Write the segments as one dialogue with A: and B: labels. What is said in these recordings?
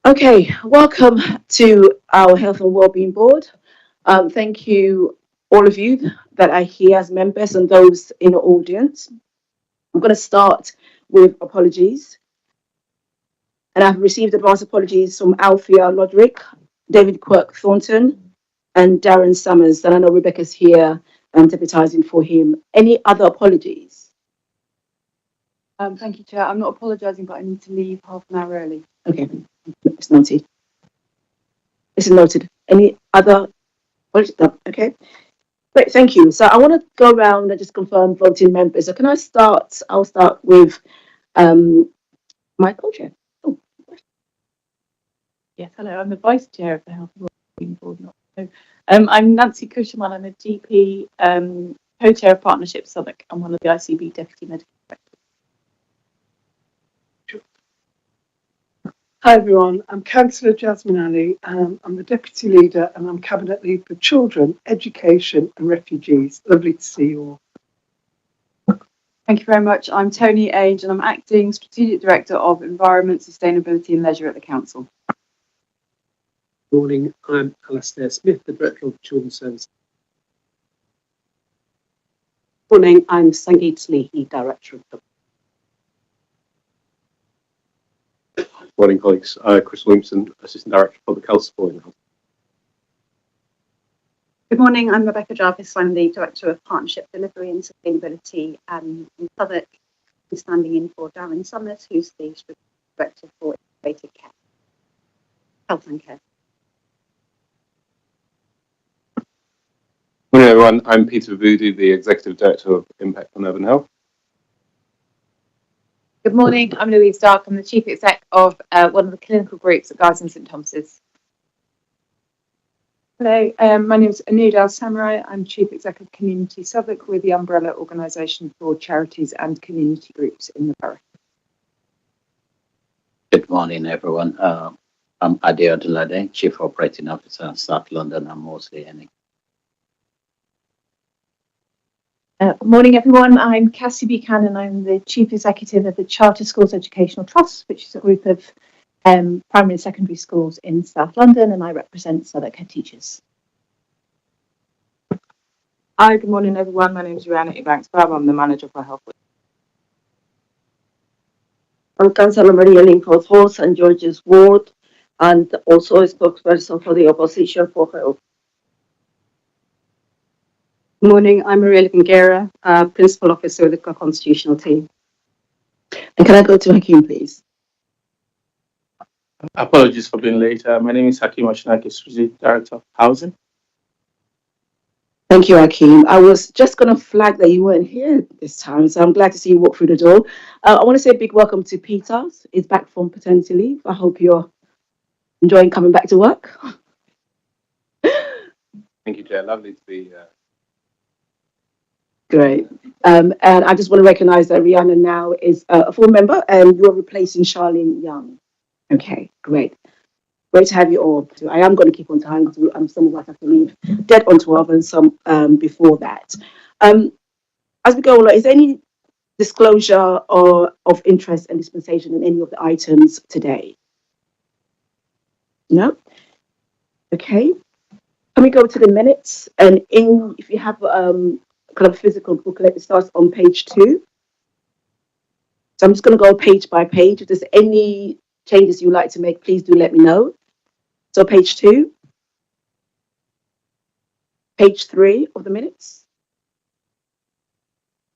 A: Okay, welcome to our Health and Wellbeing Board. Thank you, all of you that are here as members and those in the audience. I'm going to start with apologies. And I've received advance apologies from Althea Lodrick, David Quirk Thornton, and Darren Summers. And I know Rebecca's here deputising for him. Any other apologies?
B: Thank you, Chair. I'm not apologising, but I need to leave half an hour early.
A: Okay, it's noted. This is noted. Any other apologies? No. Okay. Great, thank you. So I want to go around and just confirm voting members. So can I start? I'll start with my co-chair. Oh.
B: Yes, hello. I'm the Vice Chair of the Health and Wellbeing Board. I'm Nancy Cushman. I'm a GP, co-chair of Partnership Southwark, and one of the ICB Deputy Medical Directors.
C: Hi everyone, I'm Councillor Jasmine Ali. I'm the Deputy Leader and I'm Cabinet Lead for Children, Education and Refugees. Lovely to see you all.
B: Thank you very much. I'm Tony Age and I'm Acting Strategic Director of Environment, Sustainability and Leisure at the Council.
D: Good morning, I'm Alastair Smith, the Director of Children's Services.
E: Good morning, I'm Sangeet Snehi, Director of the
F: Morning, colleagues. Chris Williamson, Assistant Director of Public Health Support in the Health.
G: Good morning, I'm Rebecca Jarvis. I'm the Director of Partnership Delivery and Sustainability in Southwark. I'm standing in for Darren Summers, who's the Director for Integrated Care, Health and Care.
F: Morning, everyone. I'm Peter Voodoo, the Executive Director of Impact on Urban Health.
B: Good morning, I'm Louise Dark. I'm the Chief Exec of one of the clinical groups at Guy's and St Thomas's.
H: Hello, my name is Anud Al Samurai. I'm Chief Exec of Community Southwark. We're the umbrella organisation for charities and community groups in the borough.
I: Good morning, everyone. I'm Ade Odulade, Chief Operating Officer, South London and Moseley.
J: Good morning, everyone. I'm Cassie Buchanan. I'm the Chief Executive of the Charter Schools Educational Trust, which is a group of primary and secondary schools in South London, and I represent Southwark head teachers.
K: Hi, good morning, everyone. My name is Rihanna Ebanks-Bab. I'm the Manager for Health.
L: I'm Councillor Maria Lincoln-Hall, St George's Ward, and also a spokesperson for the Opposition for Health.
E: Good morning, I'm Maria Lingera, Principal Officer of the Constitutional Team.
A: And can I go to Hakeem, please?
M: Apologies for being late. My name is Hakeem Oshinaki, Strategic Director of Housing.
A: Thank you, Hakeem. I was just going to flag that you weren't here this time, so I'm glad to see you walk through the door. I want to say a big welcome to Peter. He's back from paternity leave. I hope you're enjoying coming back to work.
F: Thank you, Chair. Lovely to be here.
A: Great. And I just want to recognize that Rihanna now is a full member and you're replacing Charlene Young. Okay, great. Great to have you all. I am going to keep on time because some of us have to leave dead on 12 and some before that. As we go along, is there any disclosure or of interest and dispensation in any of the items today? No? Okay. Can we go to the minutes? And if you have kind of physical booklet, it starts on page 2. So I'm just going to go page by page. If there's any changes you'd like to make, please do let me know. So page 2, page 3 of the minutes,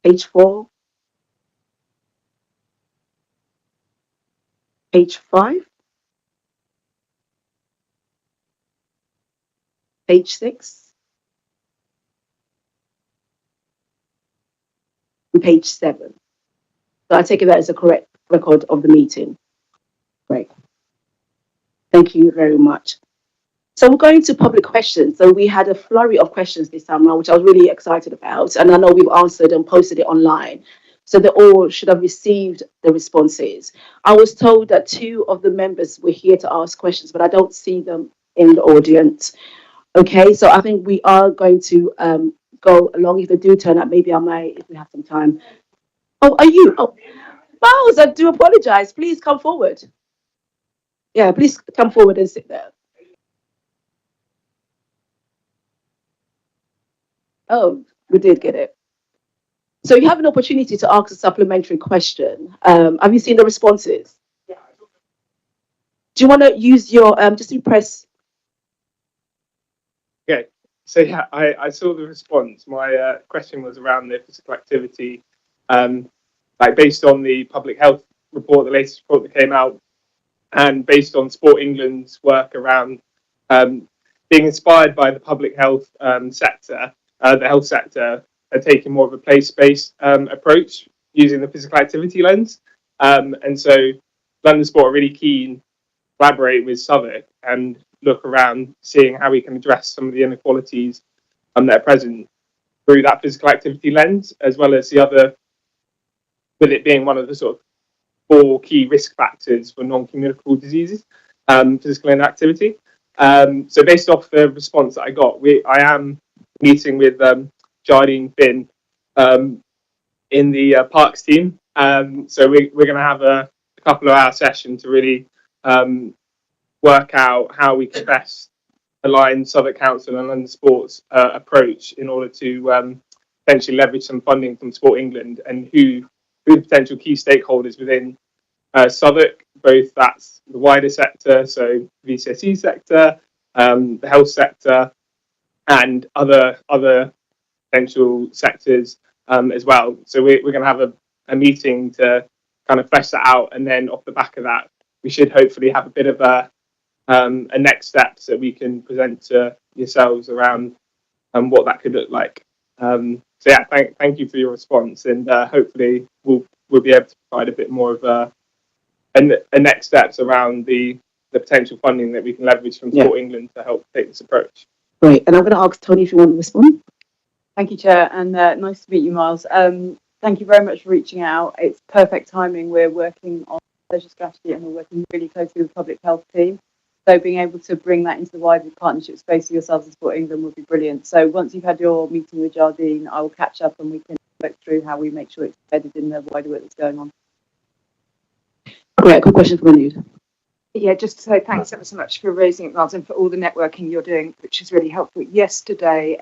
A: page 4, page 5, page 6, and page 7. So I take it that as a correct record of the meeting. Great. Thank you very much. So we're going to public questions. So we had a flurry of questions this time around, which I was really excited about. And I know we've answered and posted it online. So they all should have received the responses. I was told that 2 of the members were here to ask questions, but I don't see them in the audience. Okay, so I think we are going to go along. If they do turn up, maybe I might, if we have some time. Oh, are you? Oh, Miles, I do apologize. Please come forward. Yeah, please come forward and sit there. Oh, we did get it. So you have an opportunity to ask a supplementary question. Have you seen the responses? Do you want to use your just to press?
M: Okay, so yeah, I saw the response. My question was around the physical activity, like based on the public health report, the latest report that came out, and based on Sport England's work around being inspired by the public health sector, the health sector are taking more of a place-based approach using the physical activity lens. And so London Sport are really keen to collaborate with Southwark and look around seeing how we can address some of the inequalities that are present through that physical activity lens, as well as the other, with it being one of the sort of 4 key risk factors for non-communicable diseases, physical inactivity. So based off the response that I got, I am meeting with Jardine Finn in the Parks team. So we're going to have a couple of hour session to really work out how we can best align Southwark Council and London Sport's approach in order to potentially leverage some funding from Sport England, and who the potential key stakeholders within Southwark, both that's the wider sector, so VCSE sector, the health sector, and other potential sectors as well. So we're going to have a meeting to kind of flesh that out, and then off the back of that, we should hopefully have a bit of a next steps that we can present to yourselves around what that could look like. So yeah, thank you for your response, and hopefully we'll be able to provide a bit more of a next steps around the potential funding that we can leverage from Sport England to help take this approach.
A: Great, and I'm going to ask Tony if you want to respond.
K: Thank you, Chair, and nice to meet you, Miles. Thank you very much for reaching out. It's perfect timing. We're working on leisure strategy and we're working really closely with the public health team. So being able to bring that into the wider partnership space for yourselves and Sport England would be brilliant. So once you've had your meeting with Jardine, I will catch up and we can work through how we make sure it's embedded in the wider work that's going on.
A: Great, good question from Anud.
H: Yeah, just to say thanks ever so much for raising it, Miles, and for all the networking you're doing, which is really helpful. Yesterday,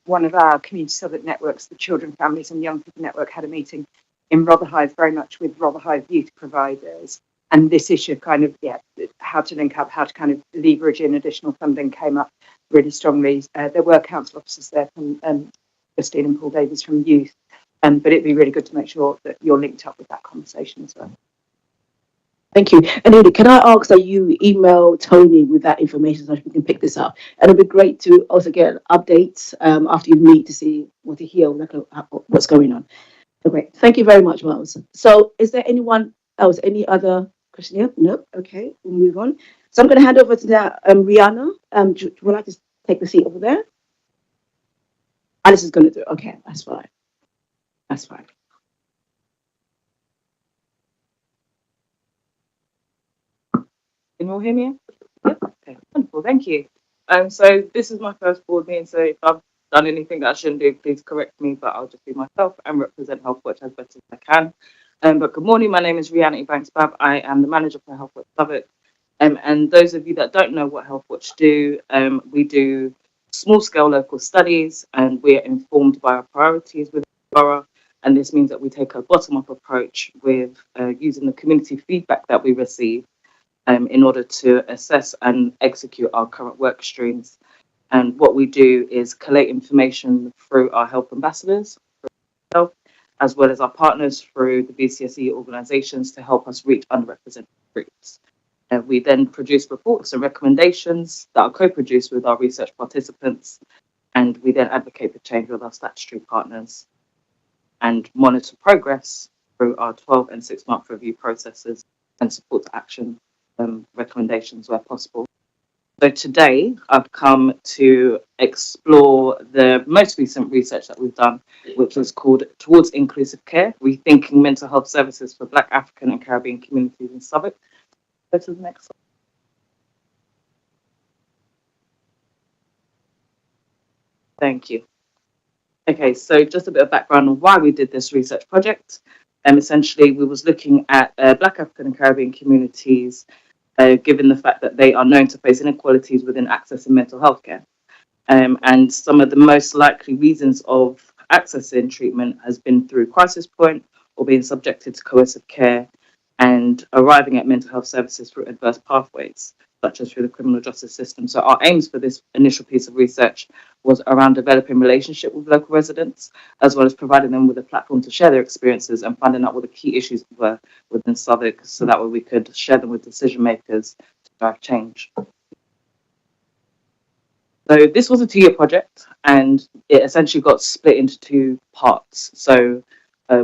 H: one of our community Southwark networks, the Children, Families and Young People Network, had a meeting in Rotherhithe, very much with Rotherhithe youth providers. And this issue of kind of, how to link up, how to kind of leverage in additional funding came up really strongly. There were council officers there from Justine and Paul Davies from youth, but it'd be really good to make sure that you're linked up with that conversation as well.
A: Thank you. And Udi, can I ask that you email Tony with that information so we can pick this up? And it'll be great to also get updates after you meet to see what to hear, what's going on. So great. Thank you very much, Miles. So is there anyone else, any other question? Yep. Nope. Okay, we'll move on. So I'm going to hand over to that Rihanna. Do you would like to take the seat over there? Alice is going to do it. Okay, that's fine. That's fine.
K: Can you all hear me? Yep. Okay, wonderful, thank you. So this is my first board meeting, so if I've done anything that I shouldn't do, please correct me, but I'll just be myself and represent HealthWatch as best as I can. But good morning, my name is Rihanna Banks-Babb. I am the manager for HealthWatch Southwark. And those of you that don't know what HealthWatch do, we do small-scale local studies, and we are informed by our priorities within the borough. And this means that we take a bottom-up approach with using the community feedback that we receive in order to assess and execute our current work streams. And what we do is collate information through our health ambassadors, as well as our partners through the BCSE organisations to help us reach underrepresented groups. We then produce reports and recommendations that are co-produced with our research participants, and we then advocate for change with our statutory partners and monitor progress through our 12 and 6 month review processes and support action recommendations where possible. So today I've come to explore the most recent research that we've done, which is called Towards Inclusive Care, Rethinking Mental Health Services for Black, African and Caribbean Communities in Southwark. Go to the next slide. Thank you. Okay, so just a bit of background on why we did this research project. Essentially, we was looking at Black, African and Caribbean communities given the fact that they are known to face inequalities within accessing mental health care. And some of the most likely reasons of accessing treatment has been through crisis point or being subjected to coercive care and arriving at mental health services through adverse pathways, such as through the criminal justice system. So our aims for this initial piece of research was around developing relationship with local residents, as well as providing them with a platform to share their experiences and finding out what the key issues were within Southwark, so that way we could share them with decision makers to drive change. So this was a 2-year project, and it essentially got split into 2 parts. So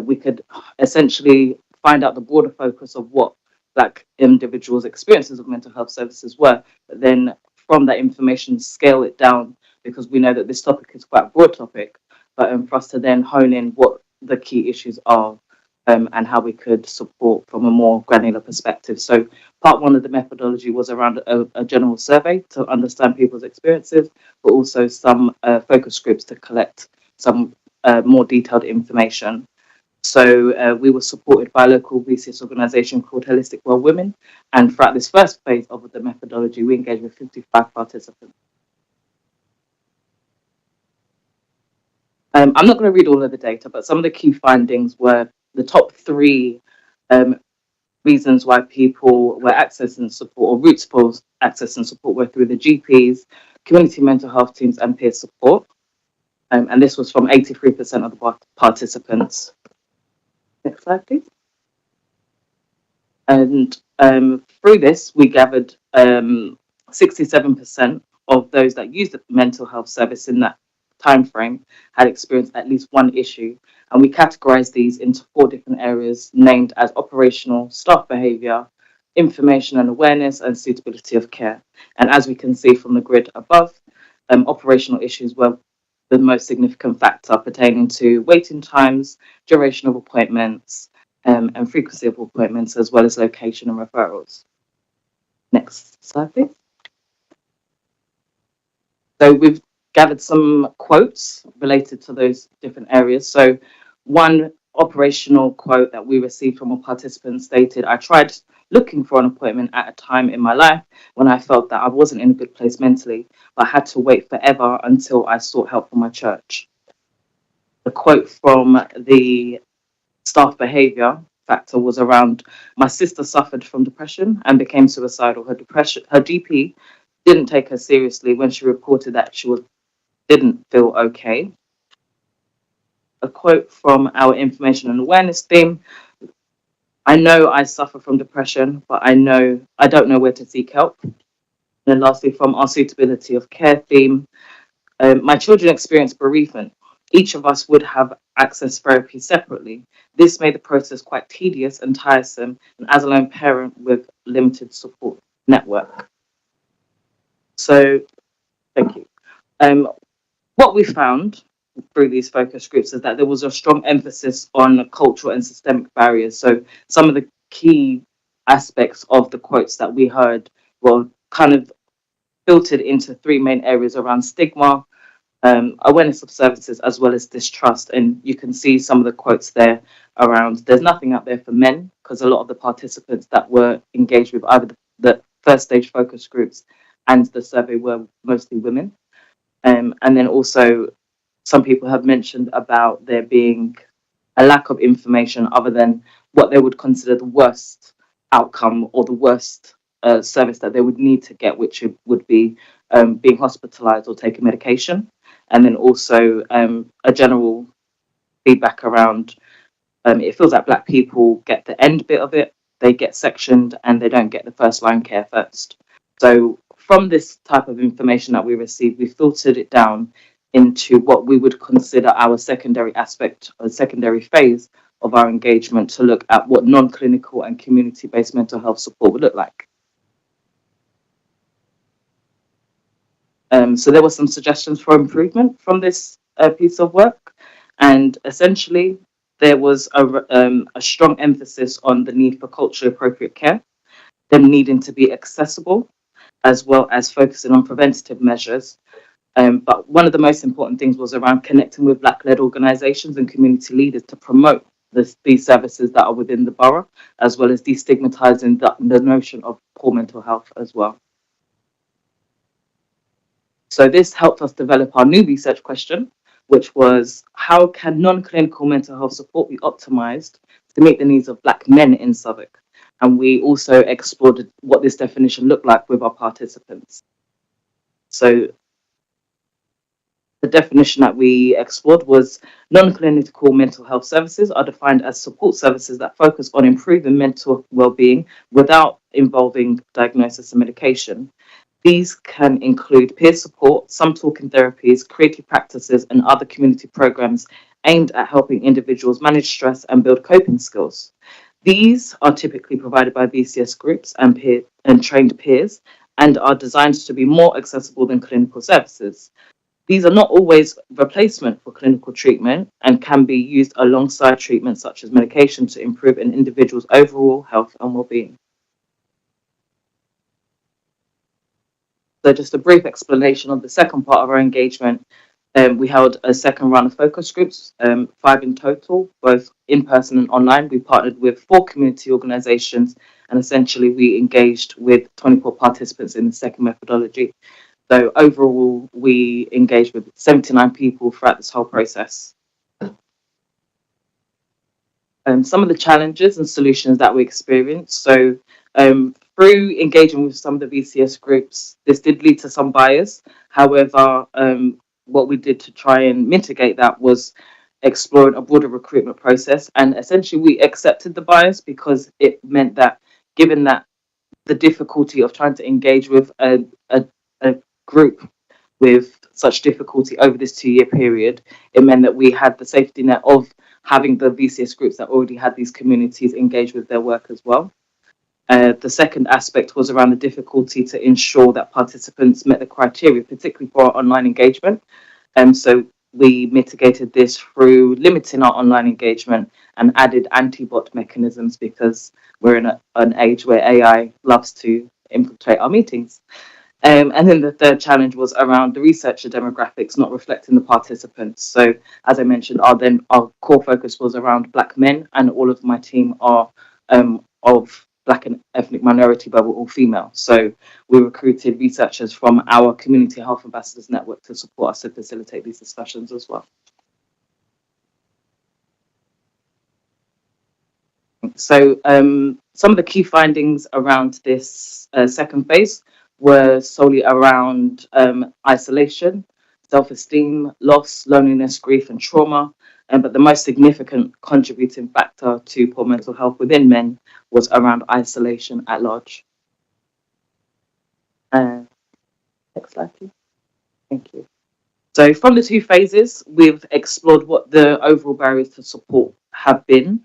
K: we could essentially find out the broader focus of what Black individuals' experiences of mental health services were, but then from that information scale it down, because we know that this topic is quite a broad topic, but for us to then hone in what the key issues are and how we could support from a more granular perspective. So part 1 of the methodology was around a general survey to understand people's experiences, but also some focus groups to collect some more detailed information. So we were supported by a local BCS organisation called Holistic Well Women, and throughout this first phase of the methodology, we engaged with 55 participants. I'm not going to read all of the data, but some of the key findings were the top 3 reasons why people were accessing support, or routes for accessing support, were through the GPs, community mental health teams, and peer support. And this was from 83% of the participants. Next slide, please. And through this, we gathered 67% of those that used the mental health service in that time frame had experienced at least one issue, and we categorized these into 4 different areas named as operational, staff behavior, information and awareness, and suitability of care. And as we can see from the grid above, operational issues were the most significant factor pertaining to waiting times, duration of appointments, and frequency of appointments, as well as location and referrals. Next slide, please. So we've gathered some quotes related to those different areas. So one operational quote that we received from a participant stated, "I tried looking for an appointment at a time in my life when I felt that I wasn't in a good place mentally, but I had to wait forever until I sought help from my church." The quote from the staff behavior factor was around, "My sister suffered from depression and became suicidal. Her GP didn't take her seriously when she reported that she didn't feel okay." A quote from our information and awareness theme, "I know I suffer from depression, but I don't know where to seek help." And then lastly, from our suitability of care theme, "My children experience bereavement. Each of us would have access therapy separately. This made the process quite tedious and tiresome, and as a lone parent with limited support network." So, thank you. What we found through these focus groups is that there was a strong emphasis on cultural and systemic barriers. So some of the key aspects of the quotes that we heard were kind of filtered into 3 main areas around stigma, awareness of services, as well as distrust. And you can see some of the quotes there around, "There's nothing out there for men," because a lot of the participants that were engaged with either the first stage focus groups and the survey were mostly women. And then also some people have mentioned about there being a lack of information other than what they would consider the worst outcome or the worst service that they would need to get, which would be being hospitalized or taking medication. And then also a general feedback around it feels like Black people get the end bit of it, they get sectioned, and they don't get the first line care first. So from this type of information that we received, we filtered it down into what we would consider our secondary aspect or secondary phase of our engagement to look at what non-clinical and community-based mental health support would look like. So there were some suggestions for improvement from this piece of work, and essentially there was a strong emphasis on the need for culturally appropriate care, them needing to be accessible, as well as focusing on preventative measures. But one of the most important things was around connecting with Black-led organisations and community leaders to promote these services that are within the borough, as well as destigmatizing the notion of poor mental health as well. So this helped us develop our new research question, which was, how can non-clinical mental health support be optimized to meet the needs of Black men in Southwark? And we also explored what this definition looked like with our participants. So the definition that we explored was, non-clinical mental health services are defined as support services that focus on improving mental well-being without involving diagnosis and medication. These can include peer support, some talking therapies, creative practices, and other community programs aimed at helping individuals manage stress and build coping skills. These are typically provided by VCS groups and trained peers, and are designed to be more accessible than clinical services. These are not always replacement for clinical treatment and can be used alongside treatment such as medication to improve an individual's overall health and well-being. So just a brief explanation of the second part of our engagement. We held a second round of focus groups, 5 in total, both in person and online. We partnered with 4 community organisations, and essentially we engaged with 24 participants in the second methodology. So overall, we engaged with 79 people throughout this whole process. Some of the challenges and solutions that we experienced. So through engaging with some of the VCS groups, this did lead to some bias. However, what we did to try and mitigate that was exploring a broader recruitment process. And essentially, we accepted the bias because it meant that, given that the difficulty of trying to engage with a group with such difficulty over this 2-year period, it meant that we had the safety net of having the VCS groups that already had these communities engage with their work as well. The second aspect was around the difficulty to ensure that participants met the criteria, particularly for our online engagement. So we mitigated this through limiting our online engagement and added anti-bot mechanisms, because we're in an age where AI loves to infiltrate our meetings. And then the third challenge was around the researcher demographics not reflecting the participants. So as I mentioned, our core focus was around Black men, and all of my team are of Black and ethnic minority, but we're all female. So we recruited researchers from our Community Health Ambassadors Network to support us to facilitate these discussions as well. So some of the key findings around this second phase were solely around isolation, self-esteem, loss, loneliness, grief, and trauma. But the most significant contributing factor to poor mental health within men was around isolation at large. Next slide, please. Thank you. So from the 2 phases, we've explored what the overall barriers to support have been.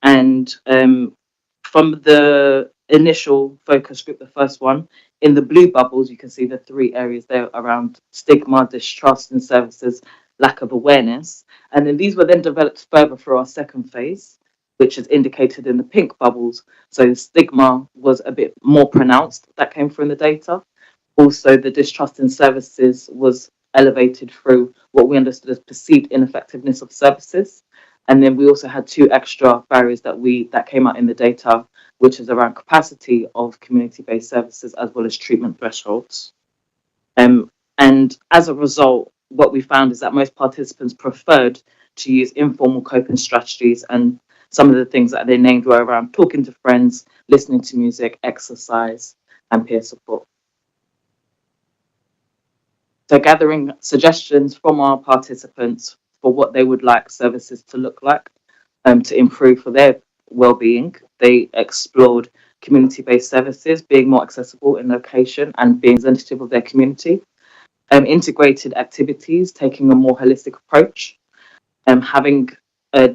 K: And from the initial focus group, the first one, in the blue bubbles, you can see the 3 areas there around stigma, distrust in services, lack of awareness. And then these were then developed further for our second phase, which is indicated in the pink bubbles. So stigma was a bit more pronounced, that came through in the data. Also, the distrust in services was elevated through what we understood as perceived ineffectiveness of services. And then we also had 2 extra barriers that came out in the data, which is around capacity of community-based services as well as treatment thresholds. And as a result, what we found is that most participants preferred to use informal coping strategies, and some of the things that they named were around talking to friends, listening to music, exercise, and peer support. So gathering suggestions from our participants for what they would like services to look like to improve for their well-being, they explored community-based services being more accessible in location and being representative of their community, integrated activities, taking a more holistic approach, having a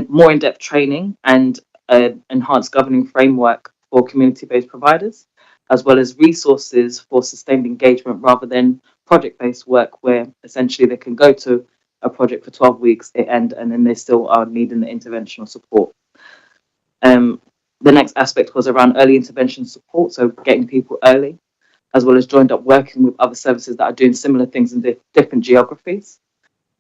K: more in-depth training and an enhanced governing framework for community-based providers, as well as resources for sustained engagement rather than project-based work where essentially they can go to a project for 12 weeks, it ends, and then they still are needing the interventional support. The next aspect was around early intervention support, so getting people early, as well as joined up working with other services that are doing similar things in different geographies.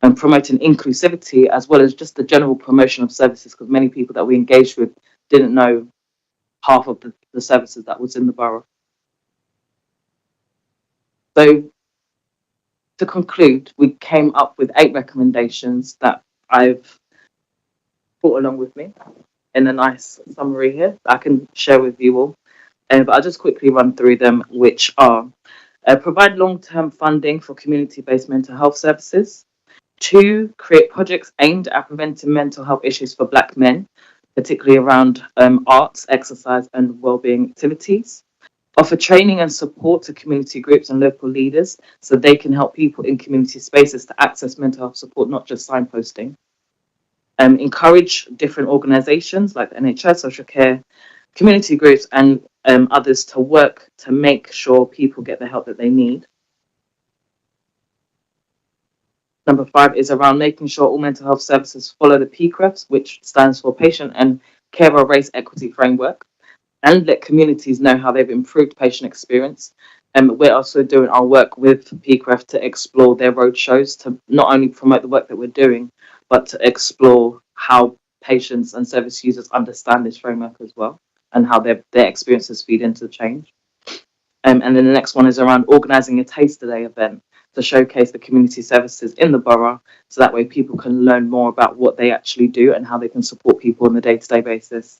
K: and promoting inclusivity, as well as just the general promotion of services, because many people that we engaged with didn't know half of the services that was in the borough. So to conclude, we came up with 8 recommendations that I've brought along with me in a nice summary here that I can share with you all. But I'll just quickly run through them, which are provide long-term funding for community-based mental health services. 2, create projects aimed at preventing mental health issues for Black men, particularly around arts, exercise, and wellbeing activities. Offer training and support to community groups and local leaders so they can help people in community spaces to access mental health support, not just signposting. Encourage different organisations like the NHS, social care, community groups, and others to work to make sure people get the help that they need. Number 5 is around making sure all mental health services follow the PCREFs, which stands for Patient and Carer Race Equity Framework, and let communities know how they've improved patient experience. And we're also doing our work with PCREF to explore their roadshows to not only promote the work that we're doing, but to explore how patients and service users understand this framework as well, and how their experiences feed into the change. And then the next one is around organising a Taster Day event to showcase the community services in the borough, so that way people can learn more about what they actually do and how they can support people on a day-to-day basis.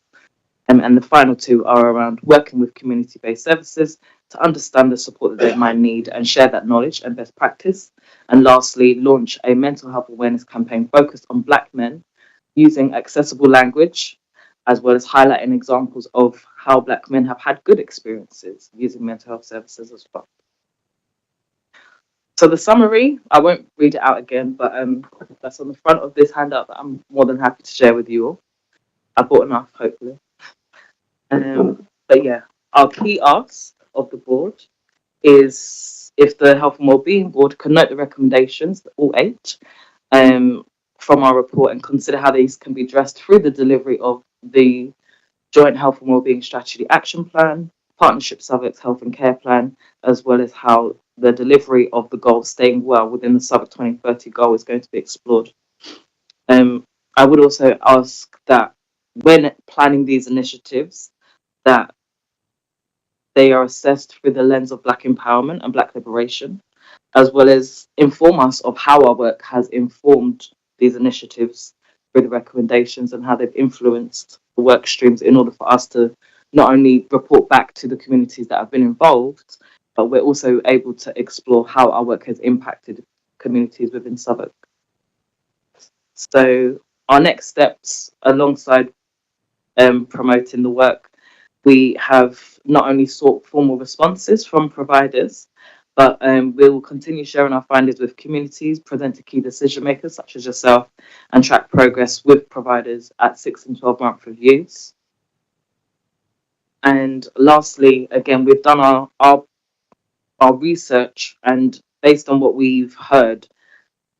K: And the final 2 are around working with community-based services to understand the support that they might need and share that knowledge and best practice. And lastly, launch a mental health awareness campaign focused on Black men using accessible language, as well as highlighting examples of how Black men have had good experiences using mental health services as well. So the summary, I won't read it out again, but that's on the front of this handout that I'm more than happy to share with you all. I bought enough, hopefully. But yeah, our key asks of the board is if the Health and Wellbeing Board can note the recommendations, all 8, from our report, and consider how these can be addressed through the delivery of the Joint Health and Wellbeing Strategy Action Plan, Partnership Southwark's Health and Care Plan, as well as how the delivery of the goal of staying well within the Southwark 2030 goal is going to be explored. I would also ask that when planning these initiatives, that they are assessed through the lens of Black empowerment and Black liberation, as well as inform us of how our work has informed these initiatives through the recommendations and how they've influenced the work streams, in order for us to not only report back to the communities that have been involved, but we're also able to explore how our work has impacted communities within Southwark. So our next steps, alongside promoting the work, we have not only sought formal responses from providers, but we will continue sharing our findings with communities, present to key decision makers such as yourself, and track progress with providers at 6 and 12-month reviews. And lastly, again, we've done our research, and based on what we've heard,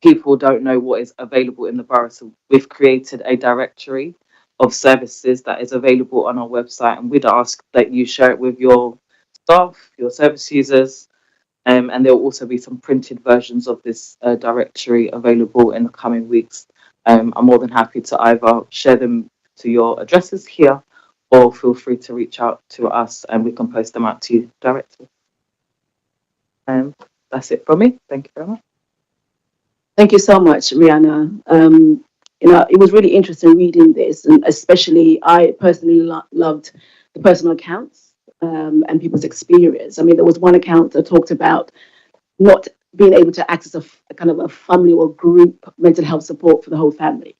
K: people don't know what is available in the borough. So we've created a directory of services that is available on our website, and we'd ask that you share it with your staff, your service users, and there will also be some printed versions of this directory available in the coming weeks. I'm more than happy to either share them to your addresses here, or feel free to reach out to us and we can post them out to you directly. That's it from me. Thank you very much.
A: Thank you so much, Rihanna. It was really interesting reading this, and especially I personally loved the personal accounts and people's experience. I mean, there was one account that talked about not being able to access a kind of a family or group mental health support for the whole family.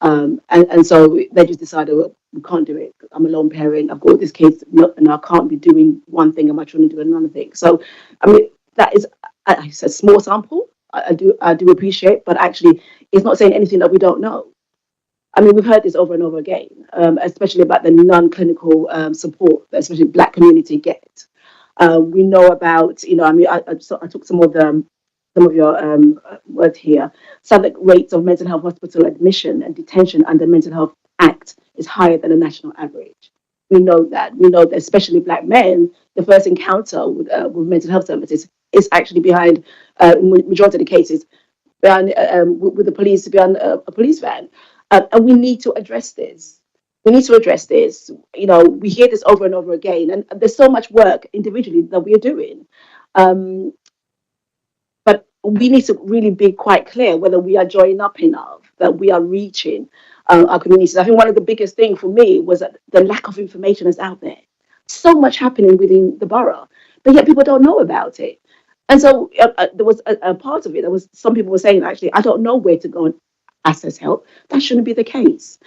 A: And so they just decided, well, we can't do it. I'm a lone parent. I've got this kids, and I can't be doing one thing. I'm trying to do another thing. So, I mean, that is a small sample. I do appreciate, but actually, it's not saying anything that we don't know. I mean, we've heard this over and over again, especially about the non-clinical support that especially Black community get. We know about, I took some of your words here. Southwark rates of mental health hospital admission and detention under Mental Health Act is higher than the national average. We know that, especially Black men, the first encounter with mental health services is actually behind, in majority of the cases, with the police to be on a police van. And we need to address this. We need to address this. You know, we hear this over and over again, and there's so much work individually that we are doing. Um, but we need to really be quite clear whether we are joining up enough, that we are reaching our communities. I think one of the biggest things for me was that the lack of information is out there. So much happening within the borough, but yet people don't know about it. And so there was a part of it. There was some people were saying, actually, I don't know where to go and access help. That shouldn't be the case.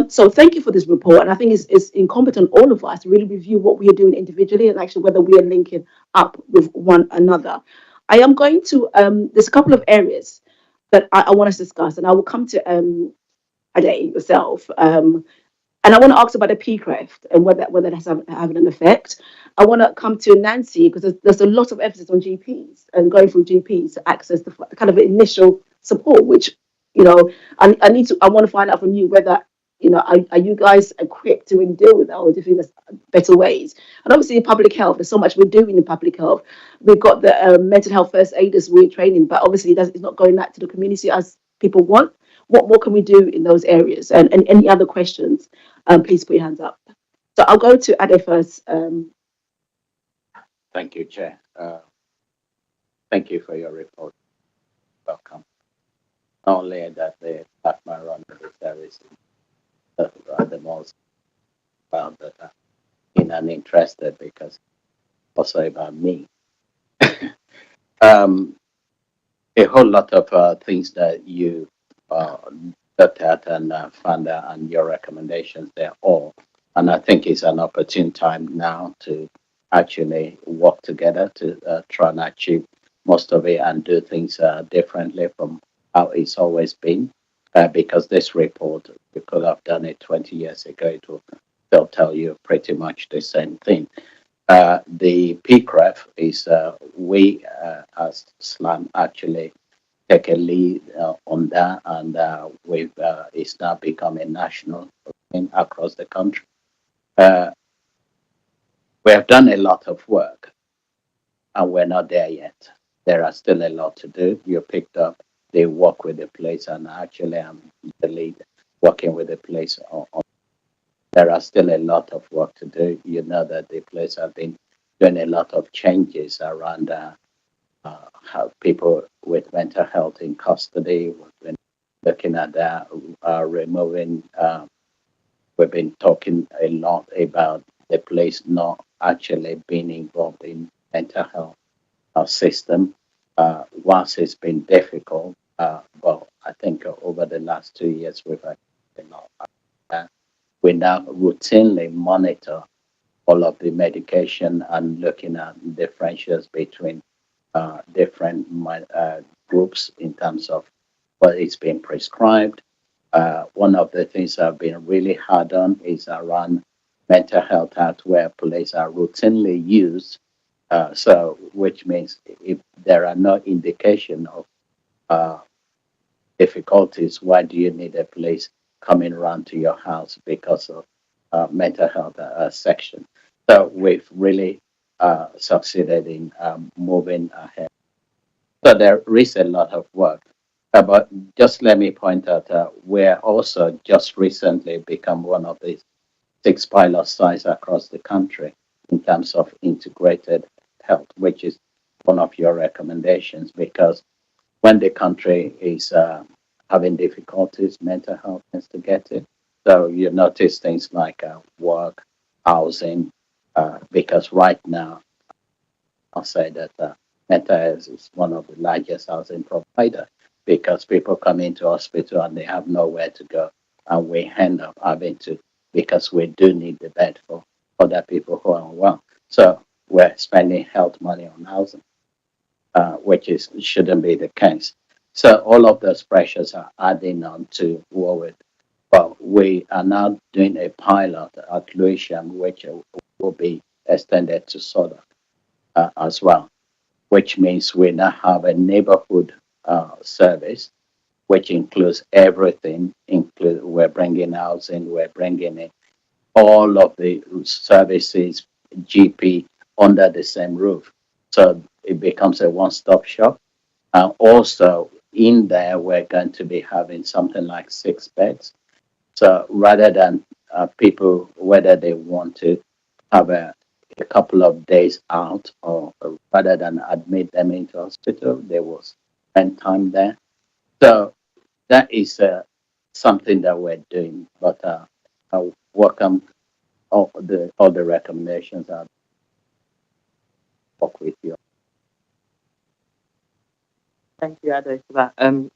A: So thank you for this report. And I think it's incumbent on all of us to really review what we are doing individually and actually whether we are linking up with one another. I am going to, there's a couple of areas that I want us to discuss, and I will come to Ade yourself. And I want to ask about the PCREFT and whether that's having an effect. I want to come to Nancy because there's a lot of emphasis on GPs and going through GPs to access the kind of initial support, which, you know, I want to find out from you whether, you know, are you guys equipped to really deal with that, or do you think there's better ways? And obviously in public health, there's so much we're doing in public health. We've got the mental health first aiders we're training, but obviously it's not going out to the community as people want. What more can we do in those areas? And any other questions, please put your hands up. So I'll go to Ade first.
I: Thank you, Chair. Thank you for your report. Welcome. Not only that the background on the service are the most about that in and interested, because also about me. A whole lot of things that you looked at and found out, and your recommendations, they're all. And I think it's an opportune time now to actually work together to try and achieve most of it and do things differently from how it's always been. Because this report, we could have done it 20 years ago, it will still tell you pretty much the same thing. The PCREF is, we as SLAM actually take a lead on that, and it's now become a national thing across the country. We have done a lot of work, and we're not there yet. There are still a lot to do. You picked up the work with the place, and actually I'm the lead working with the place on. There are still a lot of work to do. You know that the place have been doing a lot of changes around how people with mental health in custody. We've been looking at that, removing. We've been talking a lot about the place not actually being involved in mental health system. Whilst it's been difficult, but I think over the last 2 years we've had a lot of that. We now routinely monitor all of the medication and looking at differentials between different groups in terms of what is being prescribed. One of the things I've been really hard on is around mental health act, where police are routinely used. So, which means if there are no indication of difficulties, why do you need a police coming around to your house because of mental health section? So we've really succeeded in moving ahead. So there is a lot of work. But just let me point out, we're also just recently become one of the 6 pilot sites across the country in terms of integrated health, which is one of your recommendations, because when the country is having difficulties, mental health tends to get it. So you notice things like work, housing, because right now, I'll say that mental health is one of the largest housing providers, because people come into hospital and they have nowhere to go, and we end up having to, because we do need the bed for other people who are unwell. So we're spending health money on housing, which shouldn't be the case. So all of those pressures are adding on to what we're. Well, we are now doing a pilot at Lewisham, which will be extended to Southwark as well, which means we now have a neighborhood service, which includes everything. We're bringing housing, we're bringing in all of the services, GP, under the same roof. So it becomes a one-stop shop. Also, in there, we're going to be having something like 6 beds. So rather than people, whether they want to have a couple of days out, or rather than admit them into hospital, they will spend time there. So that is something that we're doing. But I welcome all the recommendations. I'll work with you.
K: Thank you, Ade, for that. I'm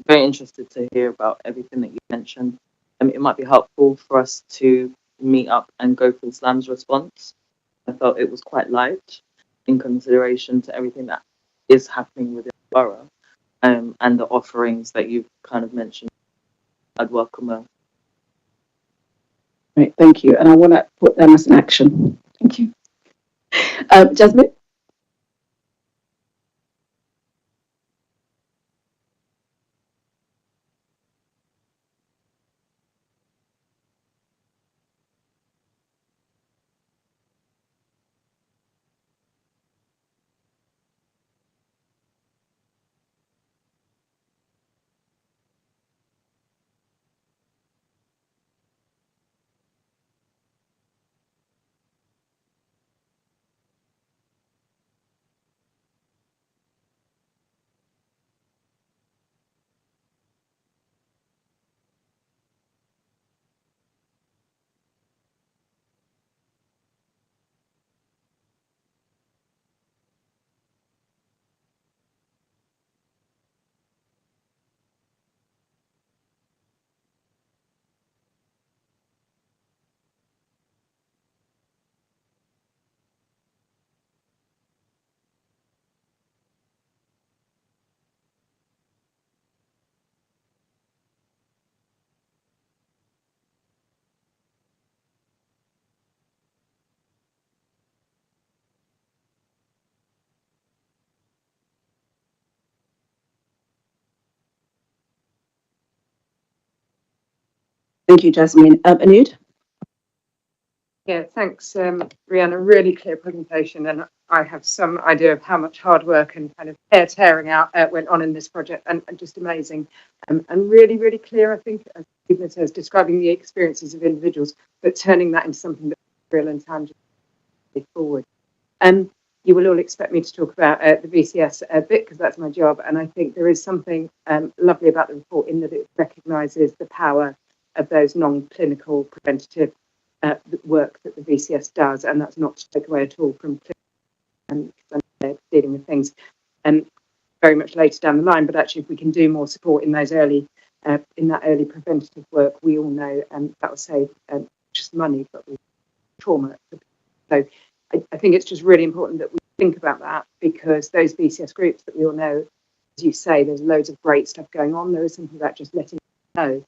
K: very interested to hear about everything that you mentioned. It might be helpful for us to meet up and go through SLAM's response. I felt it was quite light in consideration to everything that is happening within the borough, and the offerings that you've kind of mentioned. I'd welcome a.
A: Right, thank you. And I want to put them as an action. Thank you. Jasmine? Thank you, Jasmine. Anud?
H: Yeah, thanks, Rihanna. Really clear presentation, and I have some idea of how much hard work and kind of hair tearing out went on in this project, and just amazing, and really, really clear. I think, as Stephen says, describing the experiences of individuals, but turning that into something that's real and tangible forward. You will all expect me to talk about the VCS a bit, because that's my job, and I think there is something lovely about the report in that it recognises the power of those non-clinical preventative work that the VCS does, and that's not to take away at all from dealing with things very much later down the line. But actually, if we can do more support in those early, in that early preventative work, we all know that will save just money, but trauma. So I think it's just really important that we think about that, because those VCS groups that we all know, as you say, there's loads of great stuff going on. There is something about just letting them know.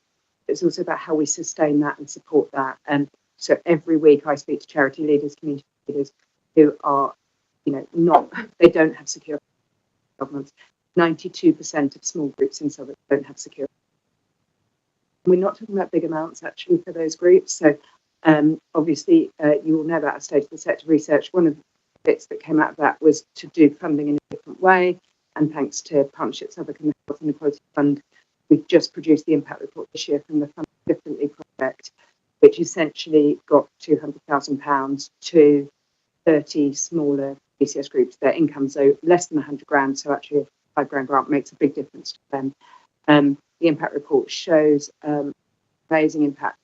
H: It's also about how we sustain that and support that. And so every week I speak to charity leaders, community leaders who are, they don't have secure governments. 92% of small groups in Southwark don't have secure. We're not talking about big amounts actually for those groups. So obviously you all know about our state of the sector research. One of the bits that came out of that was to do funding in a different way. And thanks to Partnership Southwark and the Health Inequality Fund, we've just produced the impact report this year from the Fund Differently project, which essentially got £200,000 to 30 smaller VCS groups. Their incomes are less than 100 grand, so actually a £5 grant makes a big difference to them. The impact report shows amazing impact,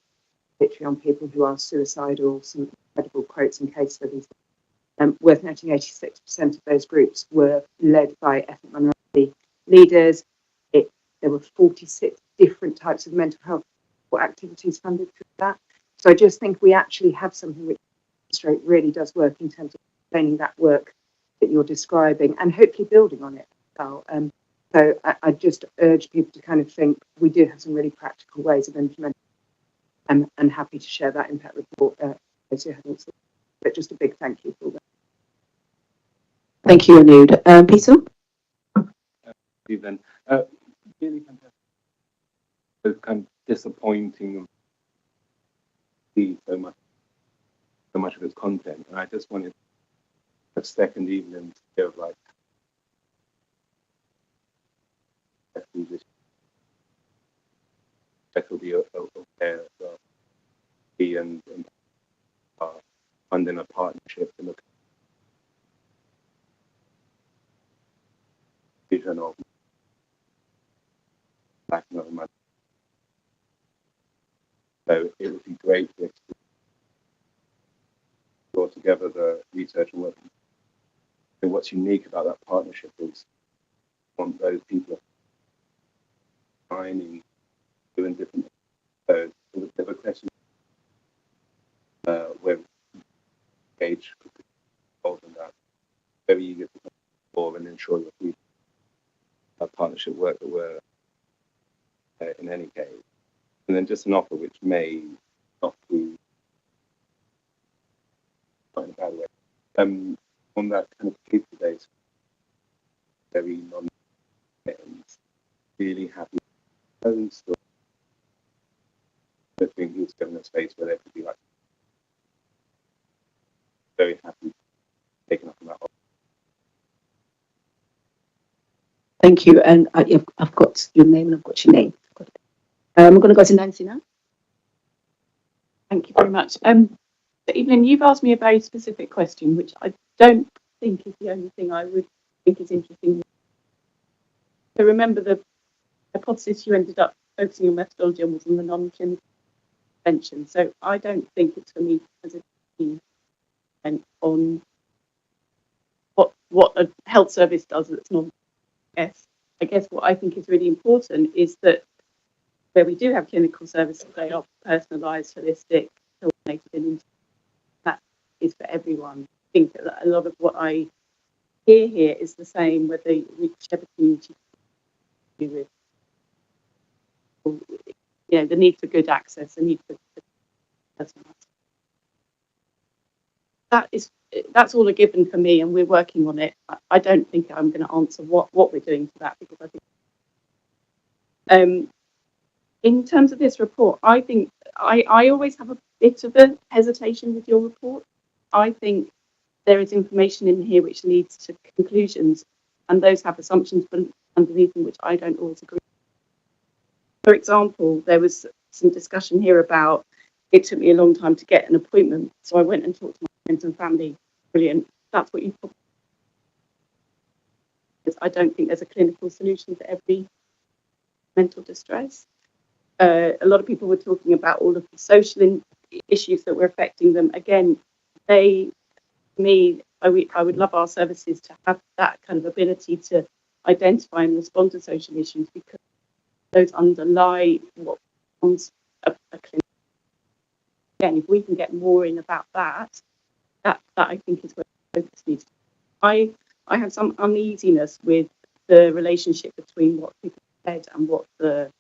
H: literally on people who are suicidal, some incredible quotes and case studies. Worth noting, 86% of those groups were led by ethnic minority leaders. There were 46 different types of mental health activities funded through that. So I just think we actually have something which really does work in terms of explaining that work that you're describing and hopefully building on it as well. So I just urge people to kind of think we do have some really practical ways of implementing, and happy to share that impact report as you haven't seen. But just a big thank you for that.
A: Thank you, Anud. Peter?
F: Stephen, really fantastic. It's kind of disappointing to see so much of its content, and I just wanted a second evening to feel like will be aware as well. And funding a partnership to look at the vision of backing of money. So it would be great to draw together the research and work. And what's unique about that partnership is want those people finding doing different things. So there were questions where engaged involved in that. Very eager to come forward and ensure that we have partnership work that we're in any case. And then just an offer which may not be not in a bad way. On that kind of case today, very non really happy own story. I think he was given a space where they could be like very happy taking up on that offer.
A: Thank you. And I've got your name and I've got your name. I'm going to go to Nancy now.
B: Thank you very much. Evelyn, you've asked me a very specific question, which I don't think is the only thing I would think is interesting. So remember, the hypothesis you ended up focusing your methodology on was on the non-clinical prevention. So I don't think it's for me as a team and on what a health service does that's not. I guess what I think is really important is that where we do have clinical services, they are personalised, holistic, coordinated, and that is for everyone. I think that a lot of what I hear here is the same, whether whichever community you with. You know, the need for good access, the need for personalised. That's all a given for me, and we're working on it. I don't think I'm going to answer what we're doing for that, because I think in terms of this report, I think I always have a bit of a hesitation with your report. I think there is information in here which leads to conclusions, and those have assumptions underneath them which I don't always agree with. For example, there was some discussion here about it took me a long time to get an appointment, so I went and talked to my friends and family. Brilliant. That's what you put. Because I don't think there's a clinical solution for every mental distress. A lot of people were talking about all of the social issues that were affecting them. Again, I would love our services to have that kind of ability to identify and respond to social issues, because those underlie what becomes a clinic. Again, if we can get more in about that I think is where the focus needs to be. I have some uneasiness with the relationship between what people said and what the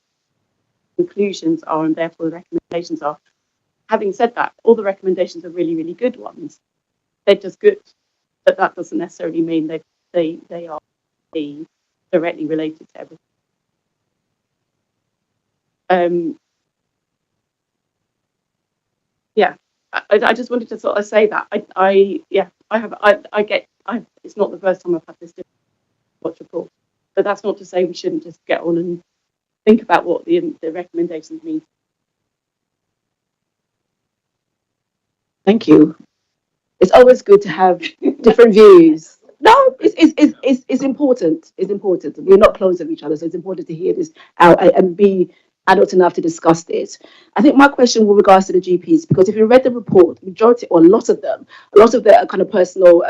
B: conclusions are, and therefore the recommendations are. Having said that, all the recommendations are really, really good ones. They're just good, but that doesn't necessarily mean they are directly related to everything. I just wanted to sort of say that it's not the first time I've had this watch report, but that's not to say we shouldn't just get on and think about what the recommendations mean.
A: Thank you. It's always good to have different views. No, it's important. It's important. We're not close to each other, so it's important to hear this out and be adult enough to discuss this. I think my question with regards to the GPs, because if you read the report, majority or a lot of the kind of personal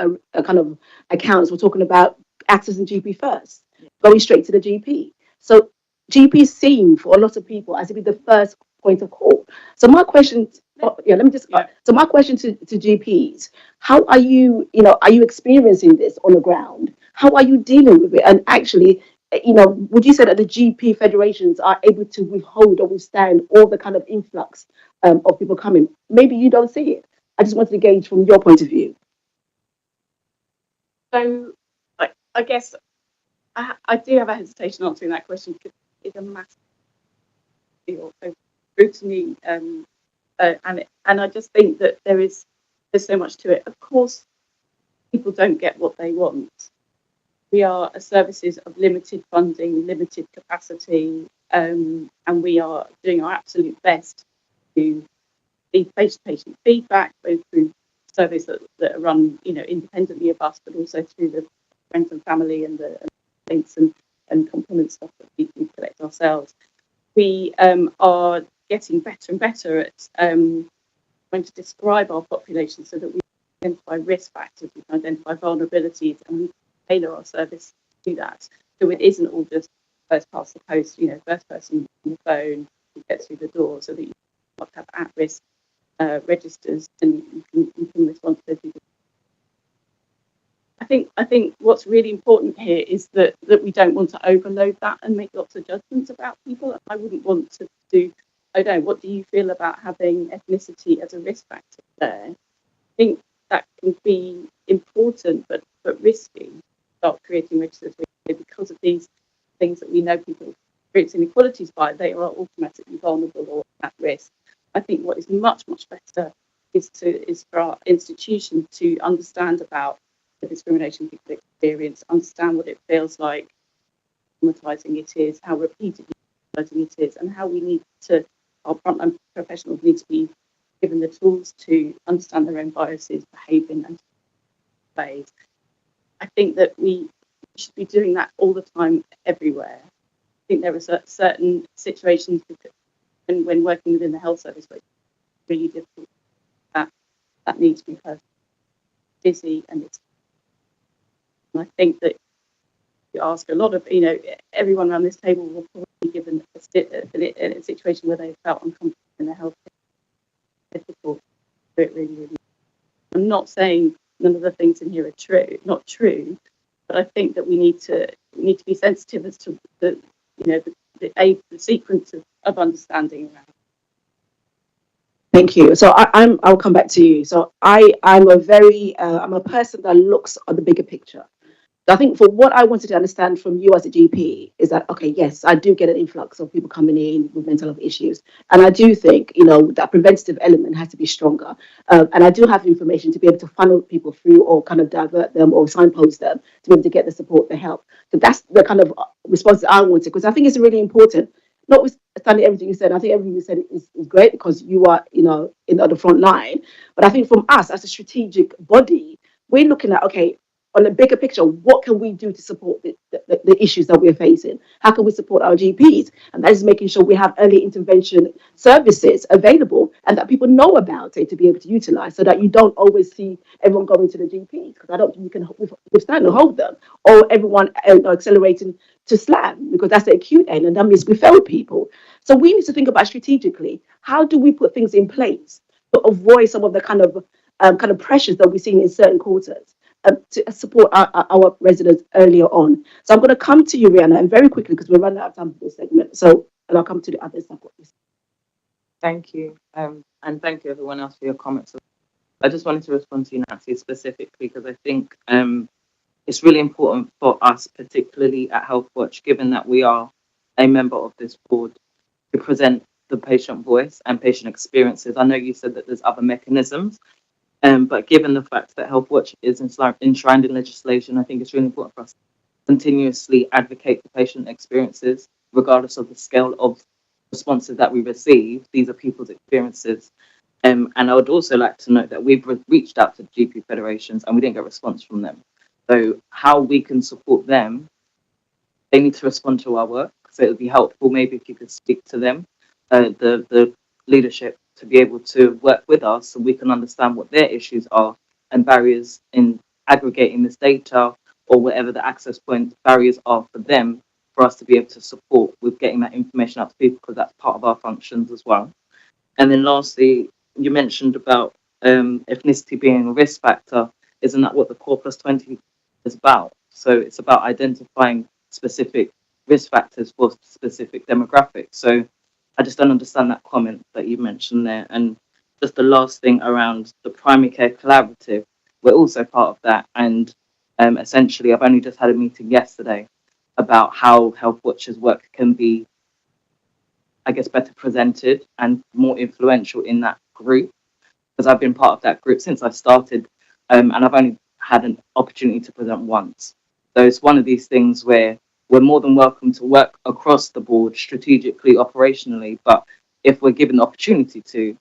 A: kind of accounts were talking about accessing GP first, going straight to the GP. So GP seem for a lot of people as to be the first point of call. So my question, So my question to GPs: how are you? Are you experiencing this on the ground? How are you dealing with it? And actually, would you say that the GP federations are able to withhold or withstand all the kind of influx of people coming? Maybe you don't see it. I just wanted to gauge from your point of view.
B: So I guess I do have a hesitation answering that question, because it's a massive deal. So scrutiny, and I just think that there's so much to it. Of course, people don't get what they want. We are a services of limited funding, limited capacity, and we are doing our absolute best to lead patient feedback, both through surveys that are run, independently of us, but also through the friends and family and the links and compliment stuff that we collect ourselves. We are getting better and better at trying to describe our population so that we identify risk factors, we can identify vulnerabilities, and we tailor our service to that. So it isn't all just first past the post, first person on the phone who gets through the door, so that you have at-risk registers and you can respond to those people. I think what's really important here is that we don't want to overload that and make lots of judgments about people. I wouldn't want to do, I don't know, what do you feel about having ethnicity as a risk factor there? I think that can be important but risky. Start creating registers because of these things that we know people experience inequalities by, they are automatically vulnerable or at risk. I think what is much better is for our institution to understand about the discrimination people experience, understand what it feels like, traumatizing it is, how repeatedly traumatizing it is, and how we need to, our frontline professionals need to be given the tools to understand their own biases, behaving and ways. I think that we should be doing that all the time, everywhere. I think there are certain situations when working within the health service where it's really difficult. That needs to be busy, and I think that you ask a lot of, everyone around this table will probably be given a situation where they felt uncomfortable in their health care. Difficult to do it really. I'm not saying none of the things in here are not true, but I think that we need to be sensitive as to the sequence of understanding around.
A: Thank you. So I'll come back to you. So I'm a person that looks at the bigger picture. So I think for what I wanted to understand from you as a GP is that, okay, yes, I do get an influx of people coming in with mental health issues. And I do think, that preventative element has to be stronger. And I do have information to be able to funnel people through or kind of divert them or signpost them to be able to get the support, the help. So that's the kind of response that I wanted, because I think it's really important. Notwithstanding everything you said, I think everything you said is great because you are, in the front line. But I think from us as a strategic body, we're looking at, okay, on the bigger picture, what can we do to support the issues that we're facing? How can we support our GPs? And that is making sure we have early intervention services available and that people know about it to be able to utilize, so that you don't always see everyone going to the GPs, because I don't think you can withstand or hold them, or everyone accelerating to slam, because that's the acute end, and that means we fail people. So we need to think about strategically, how do we put things in place to avoid some of the kind of pressures that we're seeing in certain quarters, to support our residents earlier on. So I'm going to come to you, Rihanna, and very quickly, because we're running out of time for this segment. So, and I'll come to the others.
K: Thank you. And thank you everyone else for your comments. I just wanted to respond to you, Nancy, specifically, because I think it's really important for us, particularly at HealthWatch, given that we are a member of this board, to present the patient voice and patient experiences. I know you said that there's other mechanisms, but given the fact that HealthWatch is enshrined in legislation, I think it's really important for us to continuously advocate for patient experiences, regardless of the scale of responses that we receive. These are people's experiences. And I would also like to note that we've reached out to GP federations and we didn't get a response from them. So how we can support them, they need to respond to our work. So it would be helpful maybe if you could speak to them, the leadership, to be able to work with us so we can understand what their issues are and barriers in aggregating this data, or whatever the access point barriers are for them, for us to be able to support with getting that information out to people, because that's part of our functions as well. And then lastly, you mentioned about ethnicity being a risk factor. Isn't that what the Core Plus 20 is about? So it's about identifying specific risk factors for specific demographics. So I just don't understand that comment that you mentioned there. And just the last thing around the primary care collaborative, we're also part of that. And essentially, I've only just had a meeting yesterday about how HealthWatch's work can be, I guess, better presented and more influential in that group, because I've been part of that group since I started, and I've only had an opportunity to present once. So it's one of these things where we're more than welcome to work across the board strategically, operationally. But if we're given the opportunity to,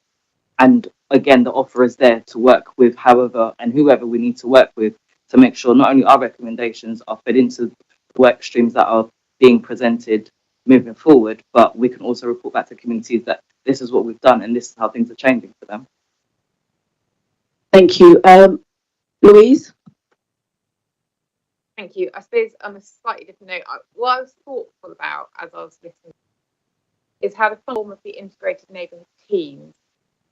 K: and again, the offer is there to work with however and whoever we need to work with to make sure not only our recommendations are fed into the work streams that are being presented moving forward, but we can also report back to communities that this is what we've done and this is how things are changing for them.
A: Thank you. Louise?
N: Thank you. I suppose on a slightly different note, what I was thoughtful about as I was listening is how the form of the integrated neighbourhood teams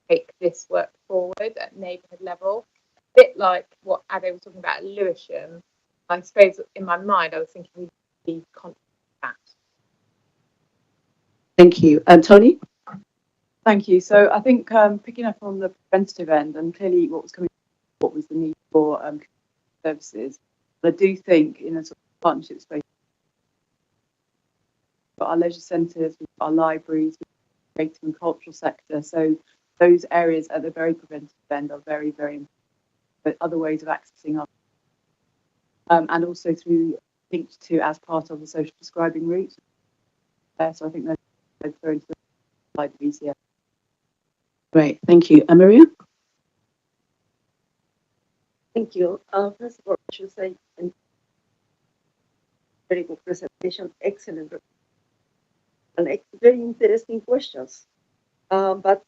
N: take this work forward at neighbourhood level. A bit like what Ade was talking about at Lewisham. I suppose in my mind, I was thinking we'd be conscious of that.
A: Thank you. Tony?
O: Thank you. So I think picking up on the preventative end, and clearly what was the need for services. But I do think in a sort of partnership space, we've got our leisure centres, we've got our libraries, we've got the creative and cultural sector. So those areas at the very preventative end are very, very important. But other ways of accessing our and also through linked to as part of the social prescribing route. So I think they're going to like the VCS.
A: Great, thank you. Maria?
L: Thank you. First of all, I should say, very good presentation, excellent, and very interesting questions. But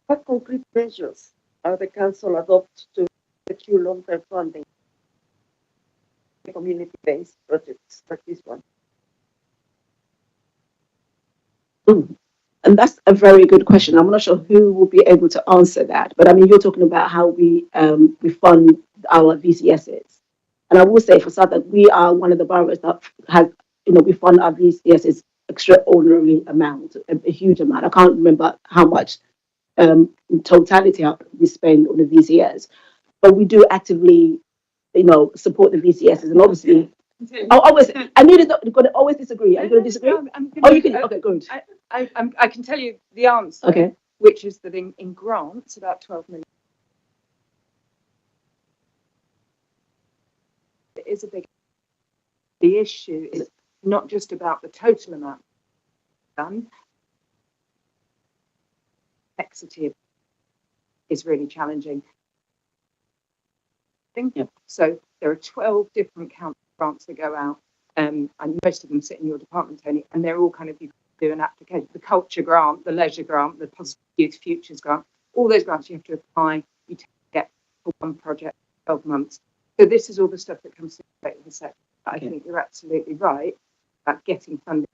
L: what concrete measures are the council adopt to secure long-term funding for community-based projects like this one?
A: And that's a very good question. I'm not sure who will be able to answer that, but I mean, you're talking about how we fund our VCSs. And I will say for Southwark, we are one of the boroughs that has, we fund our VCSs extraordinary amount, a huge amount. I can't remember how much in totality we spend on the VCS, but we do actively, support the VCSs, and obviously. I knew that you're going to always disagree. Are you going to disagree? You can. Okay, good.
H: I can tell you the answer,
A: okay,
H: which is that in grants, about 12 million. It is a big. The issue is not just about the total amount done. Complexity is really challenging. So there are 12 different grants that go out, and most of them sit in your department, Tony, and they're all kind of, you do an application, the culture grant, the leisure grant, the positive youth futures grant, all those grants you have to apply, you get for one project, 12 months. So this is all the stuff that comes to the sector. I think you're absolutely right about getting funding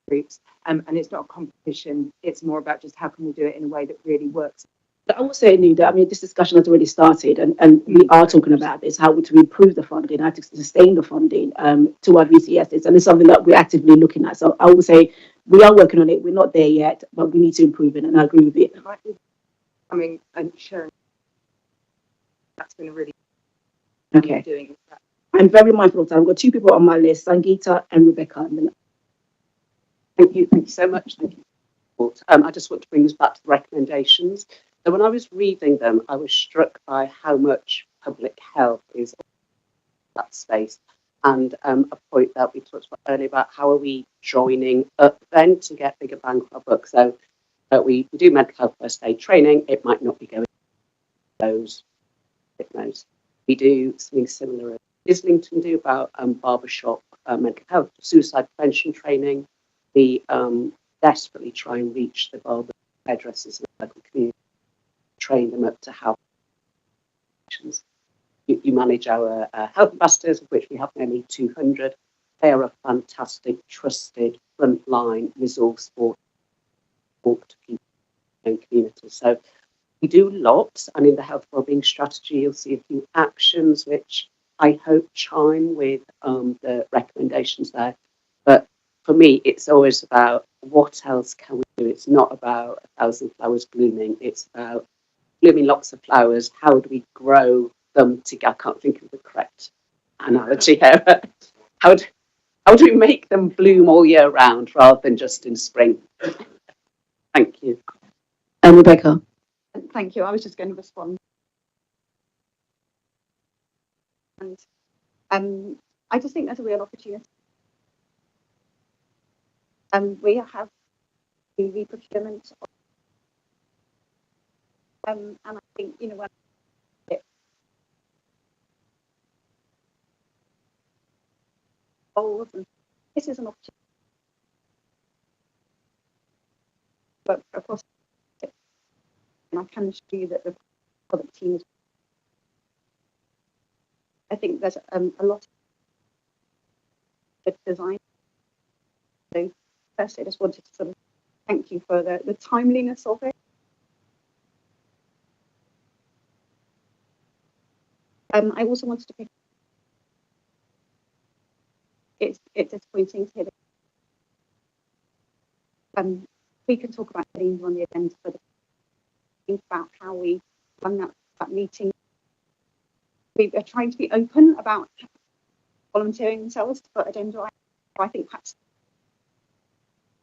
H: groups, and it's not a competition, it's more about just how can we do it in a way that really works.
A: I will say, Nida, I mean, this discussion has already started, and we are talking about this, how to improve the funding, how to sustain the funding to our VCSs, and it's something that we're actively looking at. So I will say we are working on it. We're not there yet, but we need to improve it, and I agree with it.
H: I mean, and Sharon, that's been a really
A: okay.
H: Doing that.
A: I'm very mindful of time. I've got two people on my list, Sangeeta and Rebecca.
P: Thank you so much. Thank you. I just want to bring us back to the recommendations. So when I was reading them, I was struck by how much public health is in that space. And a point that we talked about earlier about how are we joining up then to get bigger bang for our buck. So we do mental health first aid training. It might not be going to those. We do something similar at Islington do about barbershop mental health, suicide prevention training. We desperately try and reach the barber hairdressers in the local community, train them up to how you manage our health ambassadors, of which we have nearly 200. They are a fantastic, trusted, frontline resource for talk to people in communities. So we do lots, and in the health wellbeing strategy, you'll see a few actions which I hope chime with the recommendations there. But for me, it's always about what else can we do? It's not about 1,000 flowers blooming. It's about blooming lots of flowers. How do we grow them together? I can't think of the correct analogy here. How do we make them bloom all year round rather than just in spring? Thank you.
A: And Rebecca.
G: Thank you. I was just going to respond. And I just think there's a real opportunity We have the procurement, and I think, you know, when goals, and this is an opportunity, but across, and I can assure you that the product team is. I think there's a lot of design. So first, I just wanted to sort of thank you for the timeliness of it. I also wanted to pick. It's disappointing to hear that. We can talk about getting on the agenda for the think about how we run that meeting. We are trying to be open about volunteering themselves to put agenda. I think perhaps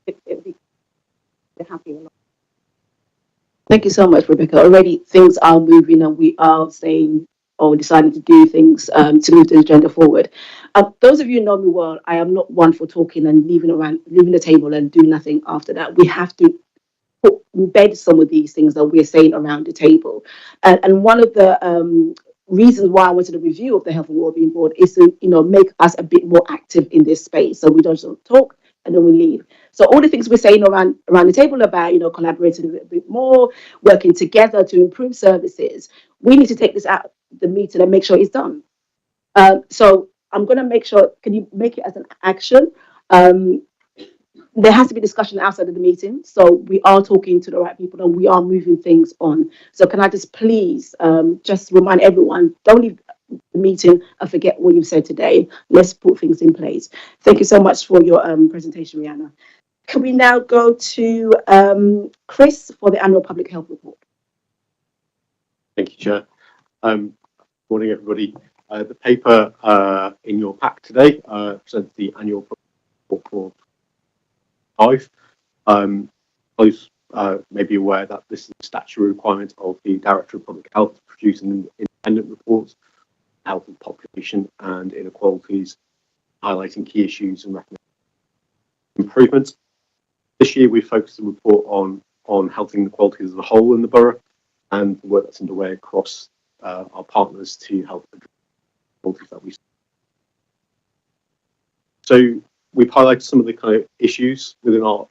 G: it would be happy a lot.
A: Thank you so much, Rebecca. Already things are moving and we are saying or deciding to do things to move the agenda forward. Those of you who know me well, I am not one for talking and leaving the table and doing nothing after that. We have to embed some of these things that we're saying around the table. And one of the reasons why I wanted a review of the Health and Wellbeing Board is to, you know, make us a bit more active in this space. So we don't sort of talk and then we leave. So all the things we're saying around the table about, you know, collaborating a little bit more, working together to improve services, we need to take this out of the meeting and make sure it's done. So I'm going to make sure, can you make it as an action? There has to be discussion outside of the meeting. So we are talking to the right people and we are moving things on. So can I just please just remind everyone, don't leave the meeting and forget what you've said today. Let's put things in place. Thank you so much for your presentation, Rihanna. Can we now go to Chris for the annual public health report?
Q: Thank you, Chair. Morning, everybody. The paper in your pack today presents the annual report for 5. Those may be aware that this is a statutory requirement of the Director of Public Health producing independent reports, health of population and inequalities, highlighting key issues and recommending improvements. This year we focused the report on health inequalities as a whole in the borough and the work that's underway across our partners to help address inequalities that we see. So we've highlighted some of the kind of issues within our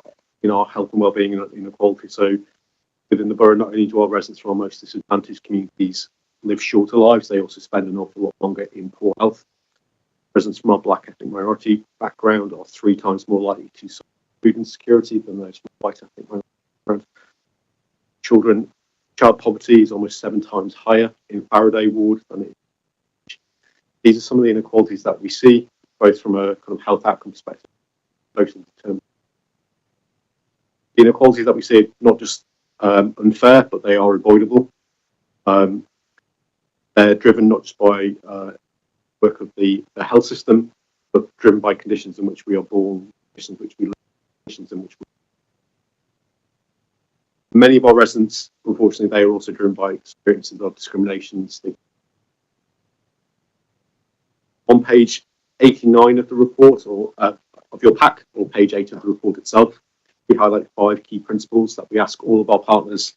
Q: health and wellbeing and inequality. So within the borough, not only do our residents from our most disadvantaged communities live shorter lives, they also spend an awful lot longer in poor health. Residents from our Black ethnic minority background are 3 times more likely to suffer food insecurity than those from white ethnic background. Child poverty is almost 7 times higher in Faraday ward than it is. These are some of the inequalities that we see, both from a kind of health outcome perspective, social determinants. The inequalities that we see are not just unfair, but they are avoidable. They're driven not just by work of the health system, but driven by conditions in which we are born, conditions in which we live, conditions in which we. Many of our residents, unfortunately, they are also driven by experiences of discrimination. On page 89 of the report, or of your pack, or page 8 of the report itself, we highlight 5 key principles that we ask all of our partners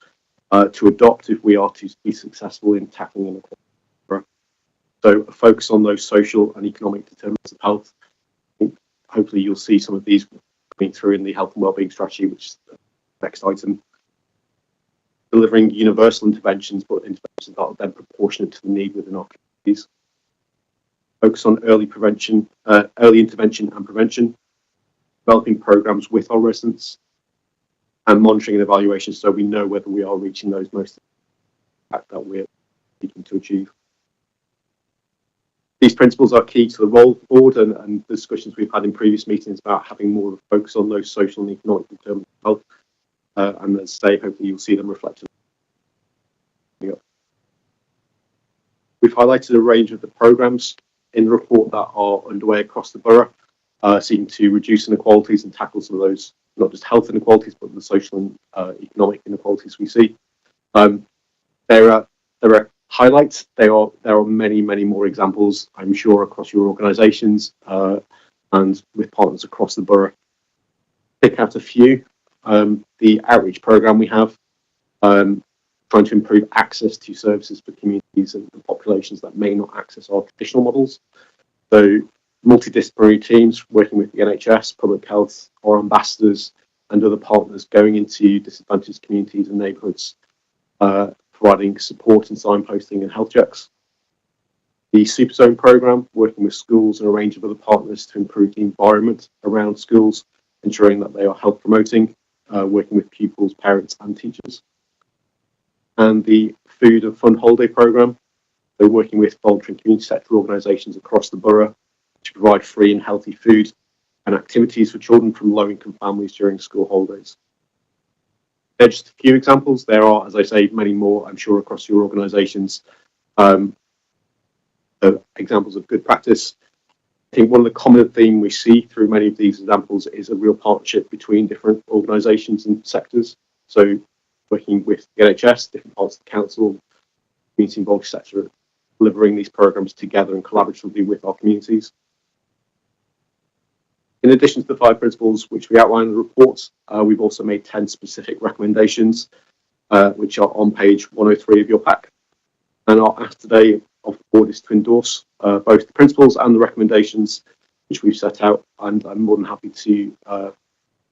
Q: to adopt if we are to be successful in tackling inequality. So a focus on those social and economic determinants of health. Hopefully you'll see some of these coming through in the health and wellbeing strategy, which is the next item. Delivering universal interventions, but interventions that are then proportionate to the need within our communities. Focus on early intervention and prevention. Developing programs with our residents, and monitoring and evaluation so we know whether we are reaching those most impact that we're seeking to achieve. These principles are key to the role of the board and the discussions we've had in previous meetings about having more of a focus on those social and economic determinants of health. And as I say, hopefully you'll see them reflected. We've highlighted a range of the programs in the report that are underway across the borough, seeking to reduce inequalities and tackle some of those, not just health inequalities, but the social and economic inequalities we see. There are highlights. There are many, many more examples, I'm sure, across your organisations and with partners across the borough. pick out a few. The outreach program we have, trying to improve access to services for communities and populations that may not access our traditional models. So multidisciplinary teams working with the NHS, public health, our ambassadors and other partners going into disadvantaged communities and neighbourhoods, providing support and signposting and health checks. The Super Zone programme, working with schools and a range of other partners to improve the environment around schools, ensuring that they are health promoting, working with pupils, parents and teachers. And the Food and Fun Holiday programme, so working with voluntary and community sector organisations across the borough to provide free and healthy food and activities for children from low-income families during school holidays. They're just a few examples. There are, as I say, many more, I'm sure, across your organisations, examples of good practice. I think one of the common themes we see through many of these examples is a real partnership between different organisations and sectors. So working with the NHS, different parts of the council, community involved sector, delivering these programmes together and collaboratively with our communities. In addition to the 5 principles which we outline in the report, we've also made 10 specific recommendations, which are on page 103 of your pack. And our ask today of the board is to endorse both the principles and the recommendations which we've set out. And I'm more than happy to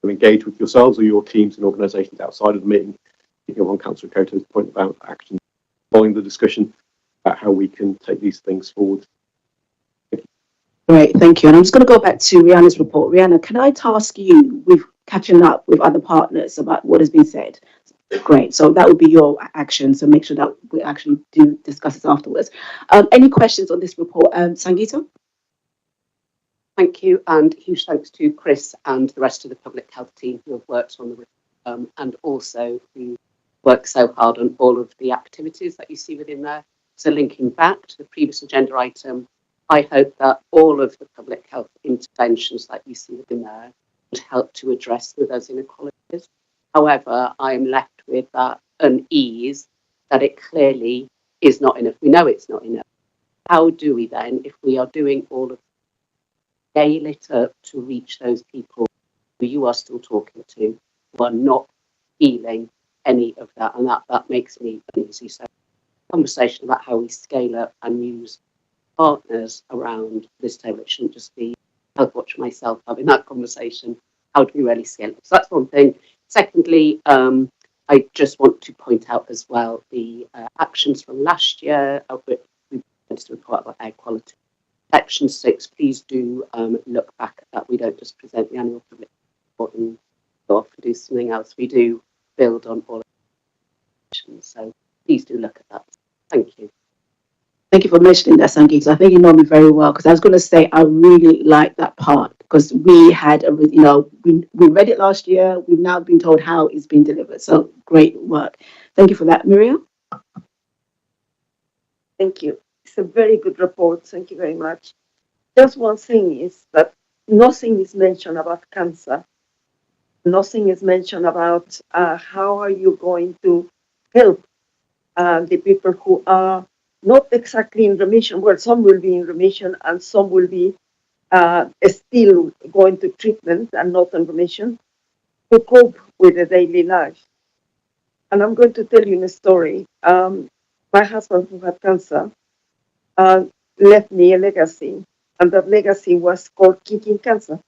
Q: engage with yourselves or your teams and organisations outside of the meeting, picking up on Councillor Koto's point about action, following the discussion about how we can take these things forward.
A: Great, thank you. And I'm just going to go back to Rihanna's report. Rihanna, can I task you with catching up with other partners about what has been said? Great. So that would be your action. So make sure that we actually do discuss this afterwards. Any questions on this report? Sangeeta?
P: Thank you, and huge thanks to Chris and the rest of the public health team who have worked on the report, and also who worked so hard on all of the activities that you see within there. So linking back to the previous agenda item, I hope that all of the public health interventions that you see within there would help to address those inequalities. However, I'm left with that unease that it clearly is not enough. We know it's not enough. How do we then, if we are doing all of scale it up to reach those people who you are still talking to, who are not feeling any of that, and that makes me uneasy. So conversation about how we scale up and use partners around this table. It shouldn't just be Health Watch myself having that conversation. How do we really scale up? So that's one thing. Secondly, I just want to point out as well the actions from last year, of which we presented a report about air quality. Section 6, please do look back at that. We don't just present the annual public report and go off and do something else. We do build on all of the actions. So please do look at that. Thank you.
A: Thank you for mentioning that, Sangeeta. I think you know me very well, because I was going to say I really like that part, because we had we read it last year. We've now been told how it's been delivered. So great work. Thank you for that, Miriam.
L: Thank you. It's a very good report. Thank you very much. Just one thing is that nothing is mentioned about cancer. Nothing is mentioned about how are you going to help the people who are not exactly in remission. Well, some will be in remission and some will be still going to treatment and not in remission, to cope with the daily life. And I'm going to tell you a story. My husband, who had cancer, left me a legacy, and that legacy was called Kicking Cancer.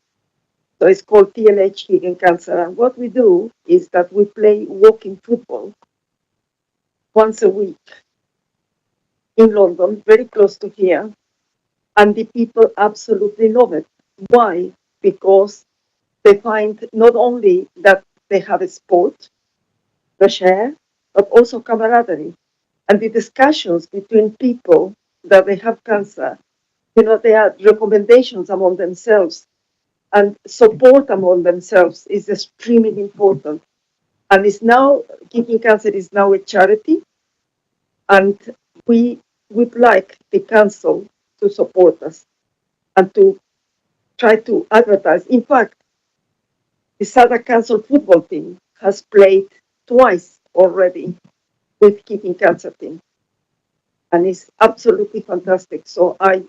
L: So it's called TLH Kicking Cancer. And what we do is that we play walking football once a week in London, very close to here, and the people absolutely love it. Why? Because they find not only that they have a sport, fresh air, but also camaraderie. And the discussions between people that they have cancer, there are recommendations among themselves, and support among themselves is extremely important. And it's now, Kicking Cancer is now a charity, and we would like the council to support us and to try to advertise. In fact, the Southern Council football team has played twice already with Kicking Cancer team, and it's absolutely fantastic. So I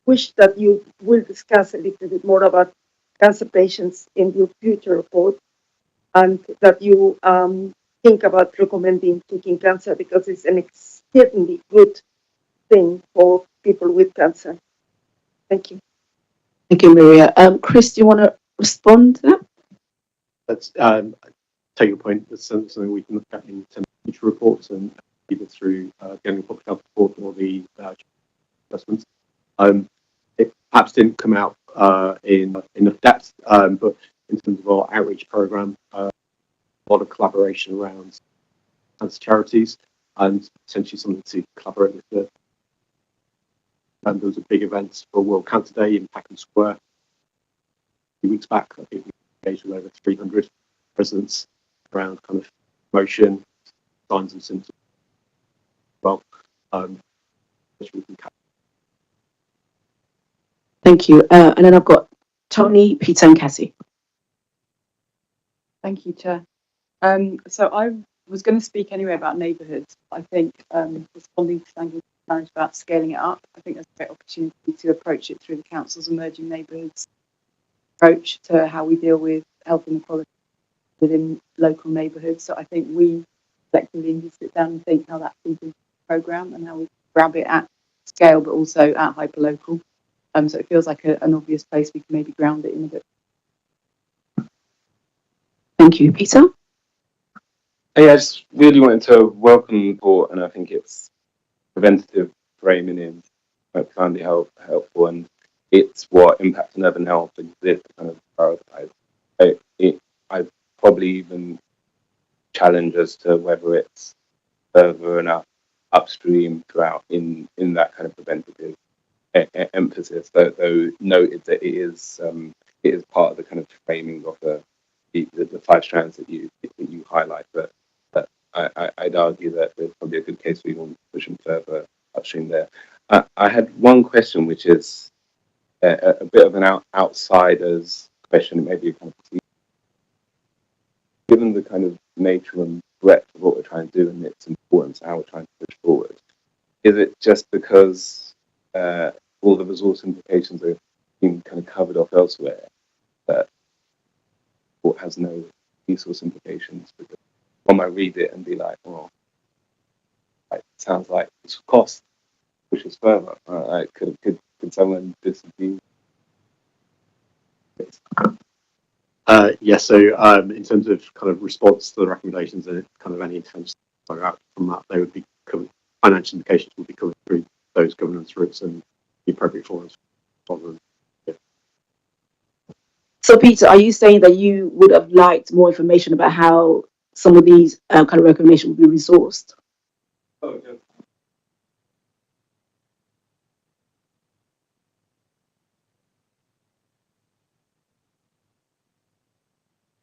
L: wish that you will discuss a little bit more about cancer patients in your future report, and that you think about recommending taking cancer because it's an exceedingly good thing for people with cancer. Thank you.
A: Thank you, Maria. Chris, do you want to respond to that?
Q: That's take your point. That's something we can look at in terms of future reports and either through getting a public health report or the assessments. It perhaps didn't come out in enough depth, but in terms of our outreach program, a lot of collaboration around cancer charities and potentially something to collaborate with the. And there was a big event for World Cancer Day in Peckham Square a few weeks back. I think we engaged with over 300 residents around kind of promotion, signs and symptoms. Well,
A: Thank you. And then I've got Tony, Peter, and Cassie.
O: Thank you, Chair. So I was going to speak anyway about neighbourhoods. I think responding to Sangeeta's challenge about scaling it up, I think there's a great opportunity to approach it through the Council's Emerging Neighbourhoods approach to how we deal with health inequality within local neighbourhoods. So I think we collectively need to sit down and think how that feeds into the programme and how we grab it at scale, but also at hyperlocal. So it feels like an obvious place we can maybe ground it in a bit.
A: Thank you, Peter.
F: Hey, I just really wanted to welcome the report, and I think it's preventative framing is profoundly helpful, and it's what Impact on Urban Health exists to kind of prioritize. I probably even challenge as to whether it's further enough upstream throughout in that kind of preventative emphasis, though noted that it is part of the kind of framing of the 5 strands that you highlight, but I'd argue that there's probably a good case for even pushing further upstream there. I had one question, which is a bit of an outsider's question. It may be a kind of given the kind of nature and breadth of what we're trying to do and its importance, how we're trying to push forward. Is it just because all the resource implications are being kind of covered off elsewhere that it has no resource implications? Because one might read it and be like, well, it sounds like it's cost pushes further. Could someone disagree?
Q: Yes, so in terms of kind of response to the recommendations and kind of any intentions from that, they would be covered, financial implications would be covered through those governance routes and the appropriate forums.
A: So, Peter, are you saying that you would have liked more information about how some of these kind of recommendations would be resourced?
F: Oh, okay.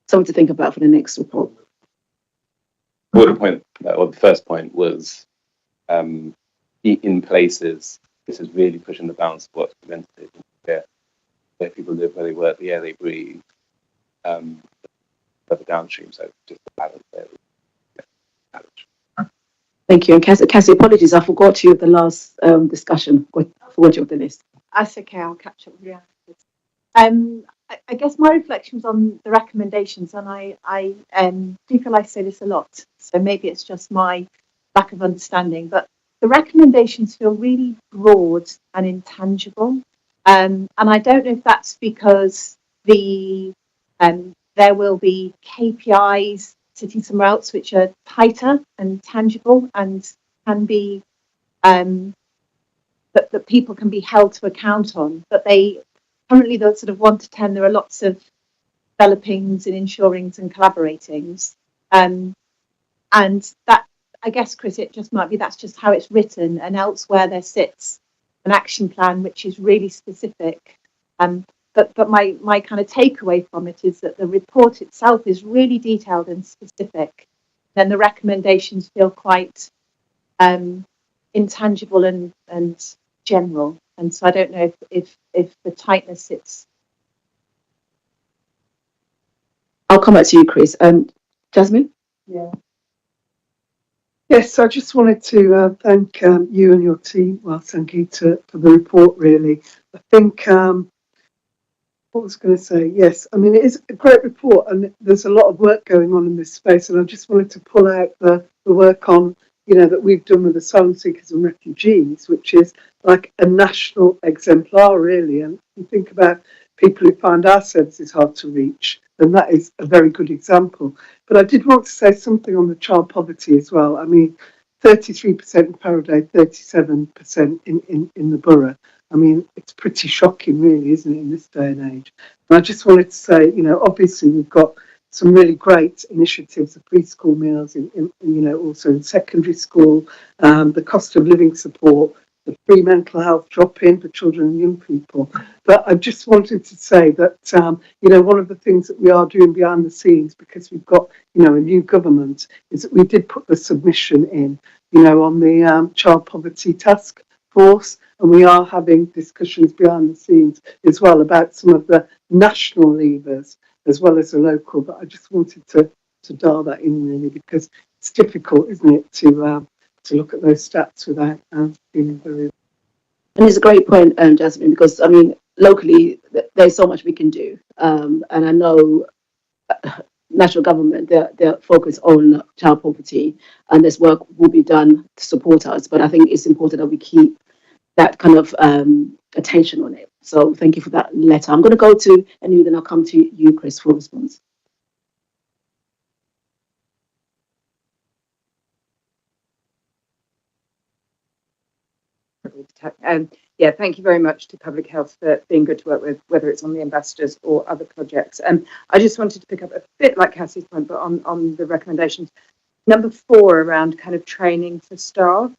A: Something to think about for the next report.
F: Well, the first point was in places, this is really pushing the balance of what's preventative, where people live, where they work, the air they breathe, further downstream. So just the balance there.
A: Thank you. And Cassie, apologies, I forgot you at the last discussion. I forgot you on the list.
J: That's okay, I'll catch up with you afterwards. I guess my reflections on the recommendations, and I do feel I say this a lot, so maybe it's just my lack of understanding, but the recommendations feel really broad and intangible. And I don't know if that's because there will be KPIs sitting somewhere else which are tighter and tangible and can be that people can be held to account on. But they currently, the sort of 1 to 10, there are lots of developings and insurings and collaboratings, and that, I guess, Chris, it just might be that's just how it's written, and elsewhere there sits an action plan which is really specific. But my kind of takeaway from it is that the report itself is really detailed and specific. Then the recommendations feel quite intangible and general. And so I don't know if the tightness sits.
A: I'll come back to you, Chris. Jasmine?
C: Yeah. Yes, I just wanted to thank you and your team, well, Sangeeta, for the report, really. I think What was going to say? Yes, I mean, it is a great report, and there's a lot of work going on in this space. And I just wanted to pull out the work on, that we've done with asylum seekers and refugees, which is like a national exemplar, really. And if you think about people who find our services hard to reach, then that is a very good example. But I did want to say something on the child poverty as well. I mean, 33% in Faraday, 37% in the borough. I mean, it's pretty shocking, really, isn't it, in this day and age? And I just wanted to say, obviously we've got some really great initiatives of preschool meals, also in secondary school, the cost of living support, the free mental health drop-in for children and young people. But I just wanted to say that, one of the things that we are doing behind the scenes, because we've got, a new government, is that we did put the submission in, on the child poverty task force, and we are having discussions behind the scenes as well about some of the national levers as well as the local. But I just wanted to dial that in, really, because it's difficult, isn't it, to look at those stats without feeling very.
A: And it's a great point, Jasmine, because I mean, locally there's so much we can do, and I know national government they're focused on child poverty, and this work will be done to support us. But I think it's important that we keep that kind of attention on it. So thank you for that letter. I'm going to go to Anu, then I'll come to you, Chris, for a response.
H: Yeah, thank you very much to Public Health for being good to work with, whether it's on the ambassadors or other projects. I just wanted to pick up a bit like Cassie's point, but on the recommendations. Number 4 around kind of training for staff.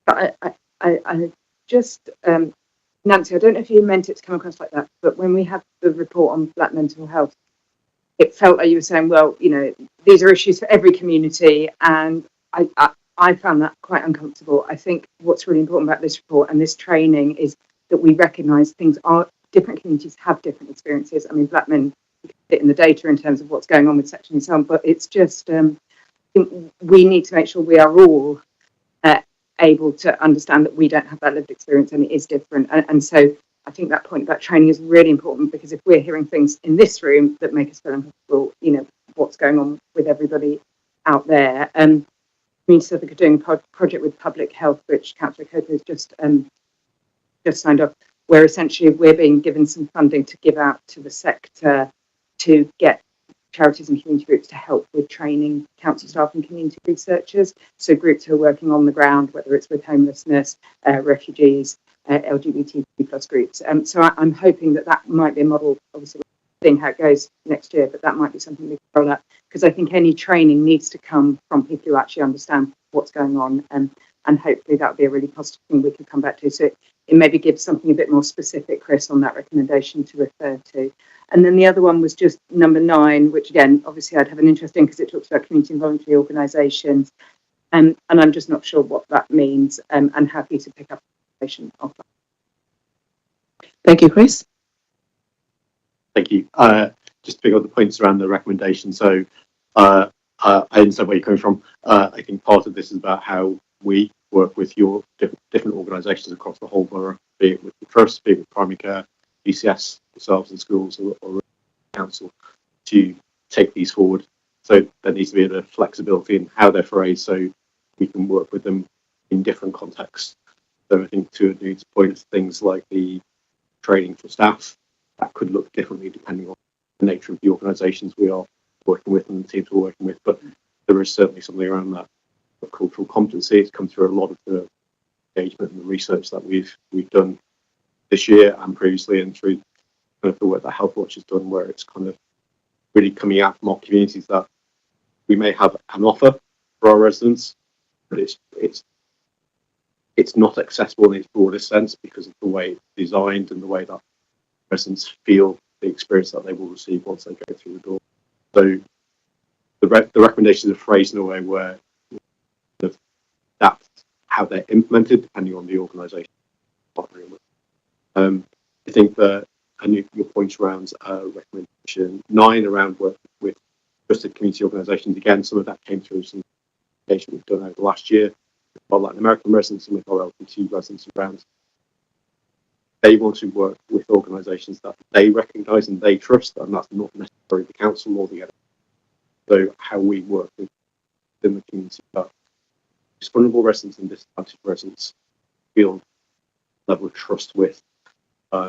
H: But I just, Nancy, I don't know if you meant it to come across like that, but when we had the report on Black mental health, it felt like you were saying, well, these are issues for every community, and I found that quite uncomfortable. I think what's really important about this report and this training is that we recognise different communities have different experiences. I mean, Black men fit in the data in terms of what's going on with sexual assault, but it's just we need to make sure we are all able to understand that we don't have that lived experience and it is different. And so I think that point about training is really important, because if we're hearing things in this room that make us feel uncomfortable, what's going on with everybody out there. Community Suffolk are doing a project with Public Health, which Councillor Coker has just signed off, where essentially we're being given some funding to give out to the sector to get charities and community groups to help with training council staff and community researchers. So groups who are working on the ground, whether it's with homelessness, refugees, LGBTQ plus groups. So I'm hoping that might be a model, obviously seeing how it goes next year, but that might be something we can roll out, because I think any training needs to come from people who actually understand what's going on, and hopefully that would be a really positive thing we could come back to. So it maybe gives something a bit more specific, Chris, on that recommendation to refer to. And then the other one was just number 9, which again, obviously I'd have an interest in, because it talks about community and voluntary organisations, and I'm just not sure what that means, and happy to pick up information off that.
A: Thank you, Chris.
Q: Thank you. Just to pick up the points around the recommendation. So I understand where you're coming from. I think part of this is about how we work with your different organisations across the whole borough, be it with the trust, be it with primary care, BCS, yourselves and schools, or council, to take these forward. So there needs to be a bit of flexibility in how they're phrased, so we can work with them in different contexts. So I think to Anu's point, things like the training for staff, that could look differently depending on the nature of the organisations we are working with and the teams we're working with. But there is certainly something around that of cultural competency. It's come through a lot of the engagement and the research that we've done this year and previously, and through kind of the work that Health Watch has done, where it's kind of really coming out from our communities that we may have an offer for our residents, but it's not accessible in its broadest sense because of the way it's designed and the way that residents feel the experience that they will receive once they go through the door. So the recommendations are phrased in a way where that's how they're implemented depending on the organisation partnering with. I think that your points around recommendation 9 around work with trusted community organisations, again, some of that came through some engagement we've done over the last year with our Latin American residents and with our LGBT residents around they want to work with organisations that they recognise and they trust, and that's not necessarily the council or the other. So how we work within the community, but vulnerable residents and disadvantaged residents feel level of trust with,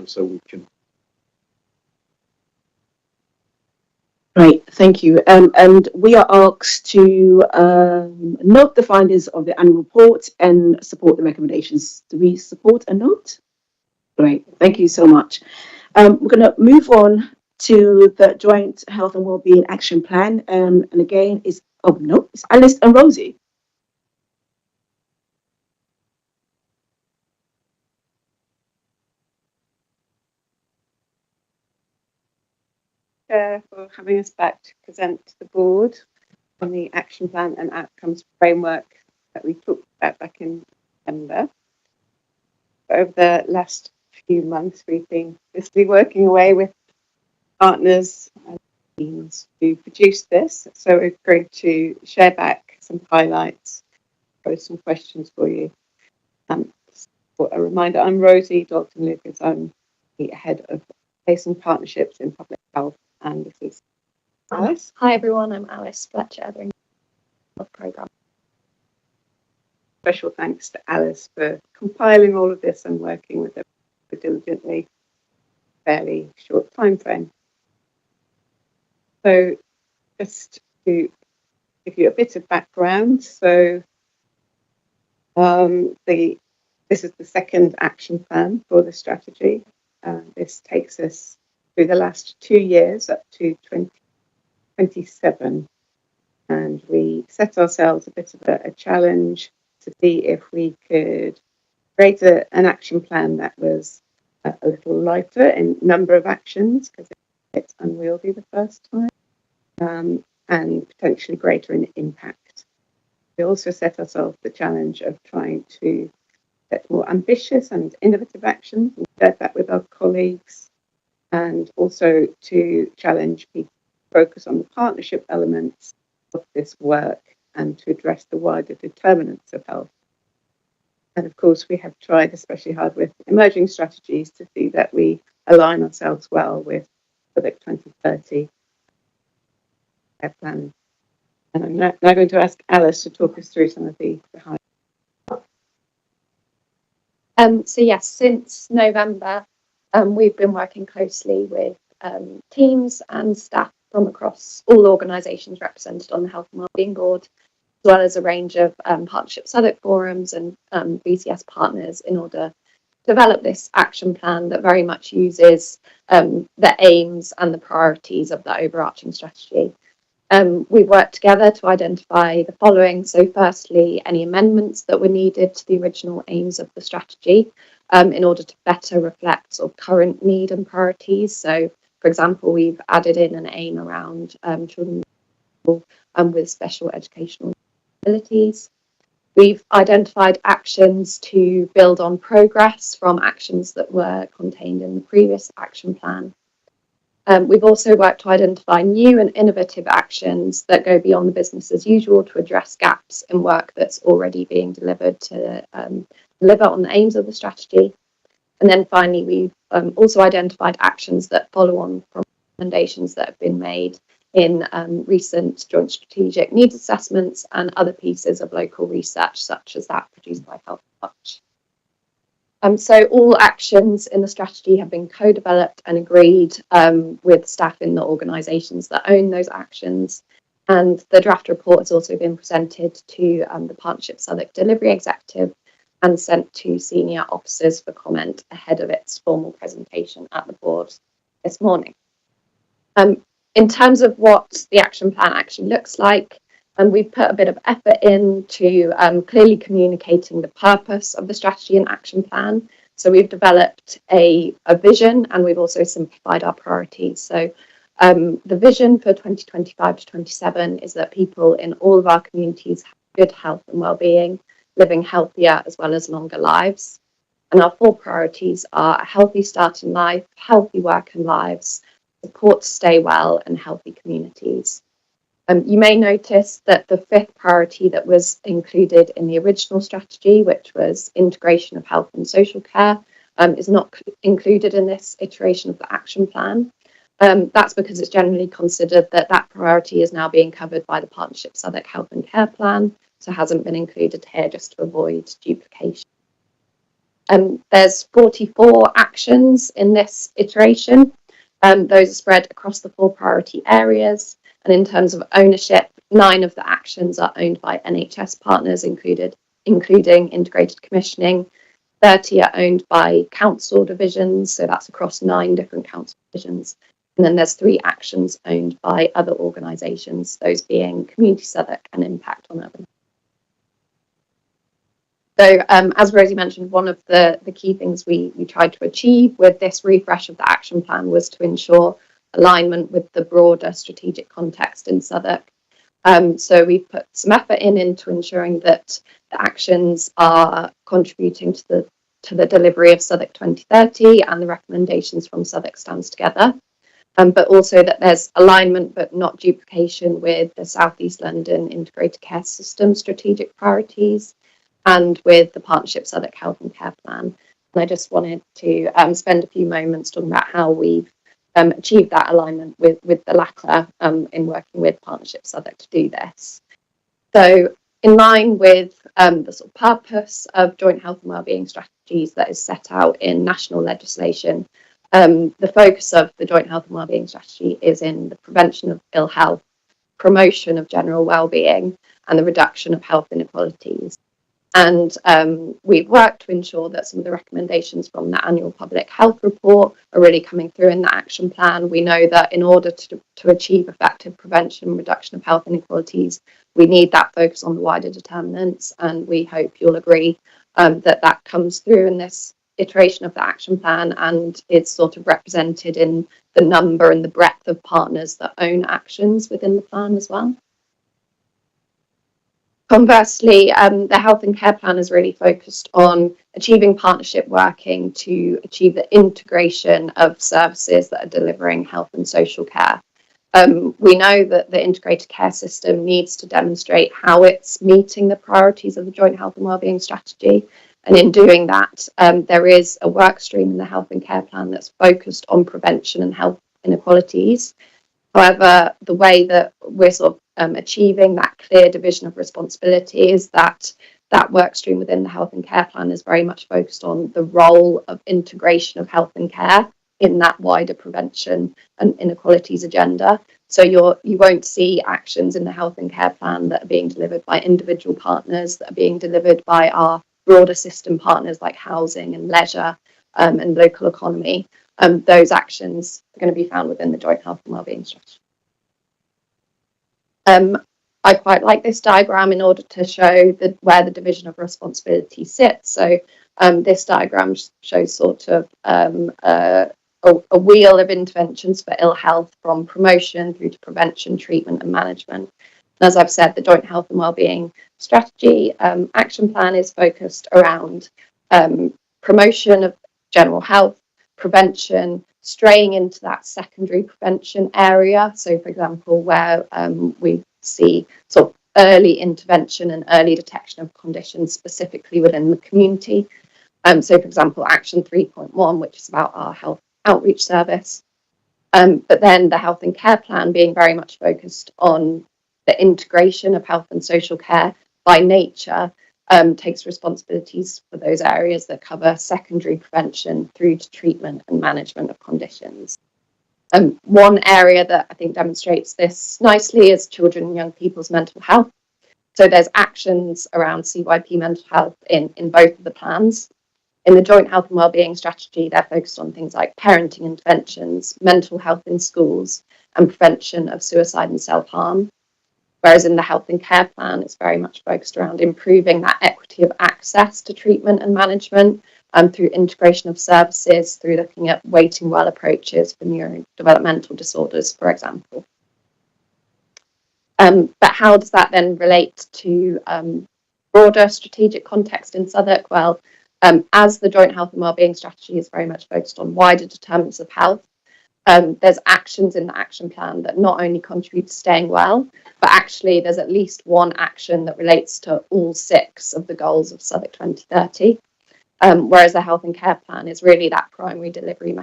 Q: so we can.
A: Great, thank you. And we are asked to note the findings of the annual report and support the recommendations. Do we support a note? Great, thank you so much. We're going to move on to the Joint Health and Wellbeing Action Plan. And again, it's Alice and Rosie.
B: For having us back to present to the board on the action plan and outcomes framework that we talked about back in September. Over the last few months, we've been basically working away with partners and teams to produce this. So we're going to share back some highlights, pose some questions for you. For a reminder, I'm Rosie Dalton-Lucas. I'm the head of Place and Partnerships in Public Health. And this is Alice.
R: Hi everyone, I'm Alice Fletcher, the programme.
B: Special thanks to Alice for compiling all of this and working with it diligently, fairly short time frame. So just to give you a bit of background, so this is the second action plan for the strategy. This takes us through the last 2 years up to 2027, and we set ourselves a bit of a challenge to see if we could create an action plan that was a little lighter in number of actions, because it's unwieldy the first time, and potentially greater in impact. We also set ourselves the challenge of trying to set more ambitious and innovative actions, and shared that with our colleagues, and also to challenge people to focus on the partnership elements of this work and to address the wider determinants of health. And of course, we have tried especially hard with emerging strategies to see that we align ourselves well with Public 2030 plan. And I'm now going to ask Alice to talk us through some of the highlights.
R: So yes, since November, we've been working closely with teams and staff from across all organisations represented on the Health and Wellbeing Board, as well as a range of Partnership Southwark forums and BCS partners in order to develop this action plan that very much uses the aims and the priorities of the overarching strategy. We've worked together to identify the following. So firstly, any amendments that were needed to the original aims of the strategy in order to better reflect sort of current need and priorities. So for example, we've added in an aim around children with special educational abilities. We've identified actions to build on progress from actions that were contained in the previous action plan. We've also worked to identify new and innovative actions that go beyond the business as usual to address gaps in work that's already being delivered to deliver on the aims of the strategy. And then finally, we've also identified actions that follow on from recommendations that have been made in recent joint strategic needs assessments and other pieces of local research, such as that produced by Health Watch. So all actions in the strategy have been co-developed and agreed with staff in the organisations that own those actions. And the draft report has also been presented to the Partnership Southwark Delivery Executive and sent to senior officers for comment ahead of its formal presentation at the board this morning. In terms of what the action plan actually looks like, we've put a bit of effort into clearly communicating the purpose of the strategy and action plan. So we've developed a vision, and we've also simplified our priorities. So the vision for 2025 to 27 is that people in all of our communities have good health and well-being, living healthier as well as longer lives. And our 4 priorities are a healthy start in life, healthy work and lives, support to stay well, and healthy communities. You may notice that the 5th priority that was included in the original strategy, which was integration of health and social care, is not included in this iteration of the action plan. That's because it's generally considered that that priority is now being covered by the Partnership Southwark Health and Care Plan, so hasn't been included here just to avoid duplication. There's 44 actions in this iteration. Those are spread across the 4 priority areas, and in terms of ownership, 9 of the actions are owned by NHS partners, including integrated commissioning. 30 are owned by council divisions, so that's across 9 different council divisions. And then there's 3 actions owned by other organisations, those being Community Southwark and Impact on Urban. So as Rosie mentioned, one of the key things we tried to achieve with this refresh of the action plan was to ensure alignment with the broader strategic context in Southwark. So we've put some effort into ensuring that the actions are contributing to the delivery of Southwark 2030 and the recommendations from Southwark Stands Together. But also that there's alignment but not duplication with the South East London Integrated Care System strategic priorities and with the Partnership Southwark Health and Care Plan. And I just wanted to spend a few moments talking about how we've achieved that alignment with the latter in working with Partnership Southwark to do this. So in line with the sort of purpose of joint health and wellbeing strategies that is set out in national legislation, the focus of the joint health and wellbeing strategy is in the prevention of ill health, promotion of general wellbeing, and the reduction of health inequalities. And we've worked to ensure that some of the recommendations from the annual public health report are really coming through in the action plan. We know that in order to achieve effective prevention and reduction of health inequalities, we need that focus on the wider determinants, and we hope you'll agree that that comes through in this iteration of the action plan and is sort of represented in the number and the breadth of partners that own actions within the plan as well. Conversely, the health and care plan is really focused on achieving partnership working to achieve the integration of services that are delivering health and social care. We know that the integrated care system needs to demonstrate how it's meeting the priorities of the joint health and wellbeing strategy. And in doing that, there is a work stream in the health and care plan that's focused on prevention and health inequalities. However, the way that we're sort of achieving that clear division of responsibility is that work stream within the health and care plan is very much focused on the role of integration of health and care in that wider prevention and inequalities agenda. So you won't see actions in the health and care plan that are being delivered by individual partners, that are being delivered by our broader system partners like housing and leisure and local economy. Those actions are going to be found within the joint health and wellbeing strategy. I quite like this diagram in order to show where the division of responsibility sits. So this diagram shows sort of a wheel of interventions for ill health from promotion through to prevention, treatment and management. And as I've said, the joint health and wellbeing strategy action plan is focused around promotion of general health, prevention, straying into that secondary prevention area. So, for example, where we see sort of early intervention and early detection of conditions specifically within the community. So, for example, Action 3.1, which is about our health outreach service. But then the health and care plan being very much focused on the integration of health and social care by nature, takes responsibilities for those areas that cover secondary prevention through to treatment and management of conditions. One area that I think demonstrates this nicely is children and young people's mental health. So there's actions around CYP mental health in both of the plans. In the joint health and wellbeing strategy, they're focused on things like parenting interventions, mental health in schools, and prevention of suicide and self-harm. Whereas in the health and care plan, it's very much focused around improving that equity of access to treatment and management through integration of services, through looking at waiting well approaches for neurodevelopmental disorders, for example. But how does that then relate to broader strategic context in Southwark? Well, as the joint health and wellbeing strategy is very much focused on wider determinants of health, there's actions in the action plan that not only contribute to staying well, but actually there's at least one action that relates to all 6 of the goals of Southwark 2030. Whereas the health and care plan is really that primary delivery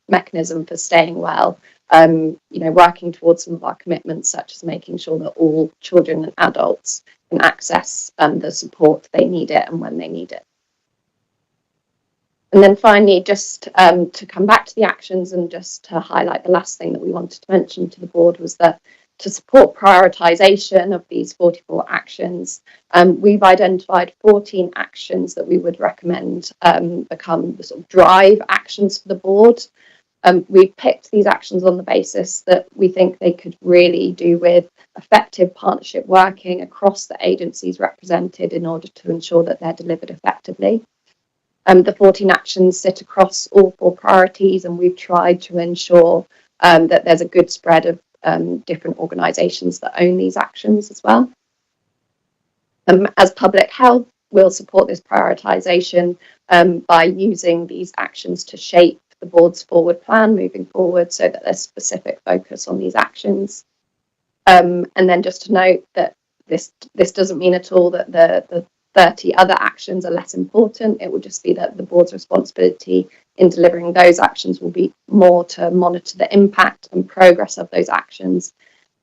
R: mechanism for staying well. Working towards some of our commitments, such as making sure that all children and adults can access the support they need it and when they need it. And then finally, just to come back to the actions and just to highlight the last thing that we wanted to mention to the board was that to support prioritisation of these 44 actions, we've identified 14 actions that we would recommend become the sort of drive actions for the board. We've picked these actions on the basis that we think they could really do with effective partnership working across the agencies represented in order to ensure that they're delivered effectively. The 14 actions sit across all 4 priorities, and we've tried to ensure that there's a good spread of different organisations that own these actions as well. As public health, we'll support this prioritisation by using these actions to shape the board's forward plan moving forward so that there's specific focus on these actions. And then just to note that this doesn't mean at all that the 30 other actions are less important. It will just be that the board's responsibility in delivering those actions will be more to monitor the impact and progress of those actions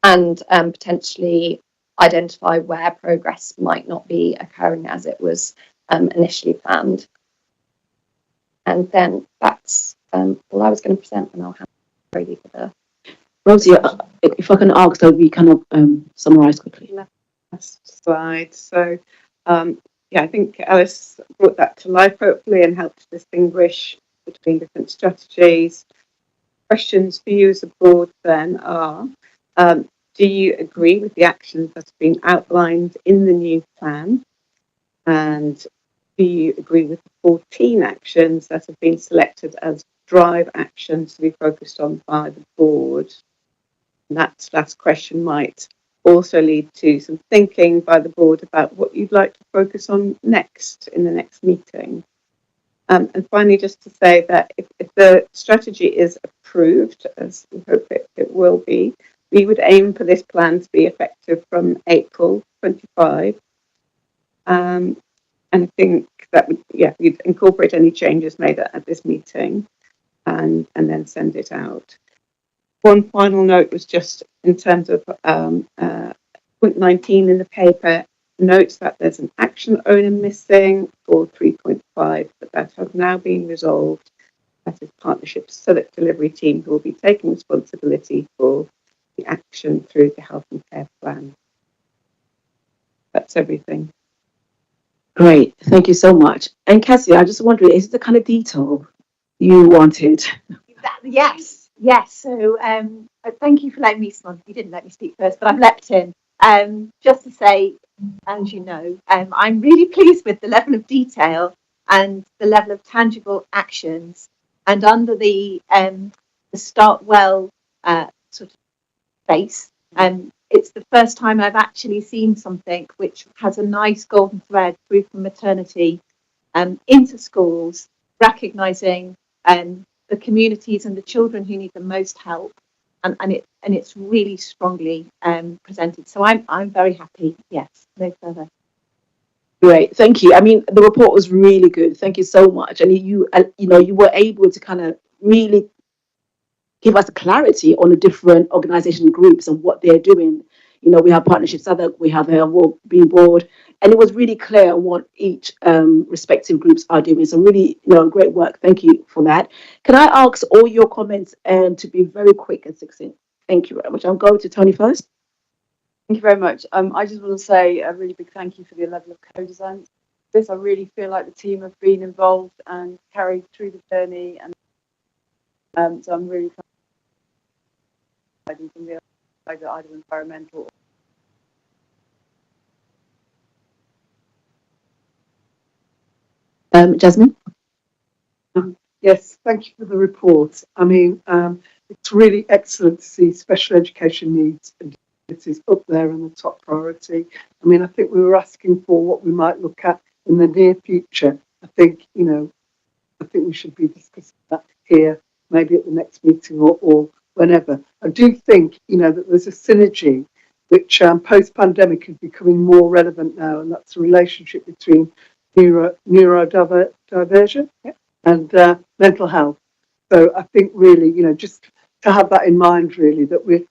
R: and potentially identify where progress might not be occurring as it was initially planned. And then that's all I was going to present, and I'll hand it ready for the
A: Rosie, if I can ask, so we kind of summarise quickly.
B: Last slide. So, I think Alice brought that to life hopefully and helped distinguish between different strategies. Questions for you as a board then are, do you agree with the actions that have been outlined in the new plan? And do you agree with the 14 actions that have been selected as drive actions to be focused on by the board? And that last question might also lead to some thinking by the board about what you'd like to focus on next in the next meeting. And finally, just to say that if the strategy is approved, as we hope it will be, we would aim for this plan to be effective from April 25. And I think that we'd incorporate any changes made at this meeting and then send it out. One final note was just in terms of point 19 in the paper, notes that there's an action owner missing for 3.5, but that has now been resolved. That is partnerships select delivery team who will be taking responsibility for the action through the health and care plan. That's everything.
A: Great, thank you so much. And Cassie, I just wondering, is it the kind of detail you wanted?
J: Yes. So thank you for letting me speak. You didn't let me speak first, but I've leapt in. Just to say, as you know, I'm really pleased with the level of detail and the level of tangible actions. And under the Start Well sort of base, it's the first time I've actually seen something which has a nice golden thread through from maternity into schools, recognising the communities and the children who need the most help, and it's really strongly presented. So I'm very happy. Yes, no further.
A: Great, thank you. I mean, the report was really good. Thank you so much. And you were able to kind of really give us clarity on the different organisation groups and what they're doing. We have Partnership Southwark, we have a Wellbeing Board, and it was really clear what each respective groups are doing. So really, great work. Thank you for that. Can I ask all your comments to be very quick and succinct? Thank you very much. I'll go to Tony first.
O: Thank you very much. I just want to say a really big thank you for the level of co-design. I really feel like the team have been involved and carried through the journey, and so I'm really from the either environmental.
A: Jasmine?
C: Yes, thank you for the report. I mean, it's really excellent to see special education needs and disabilities up there in the top priority. I mean, I think we were asking for what we might look at in the near future. I think we should be discussing that here, maybe at the next meeting or whenever. I do think, that there's a synergy which post-pandemic is becoming more relevant now, and that's the relationship between neurodiversion and mental health. So I think really, just to have that in mind, really, that we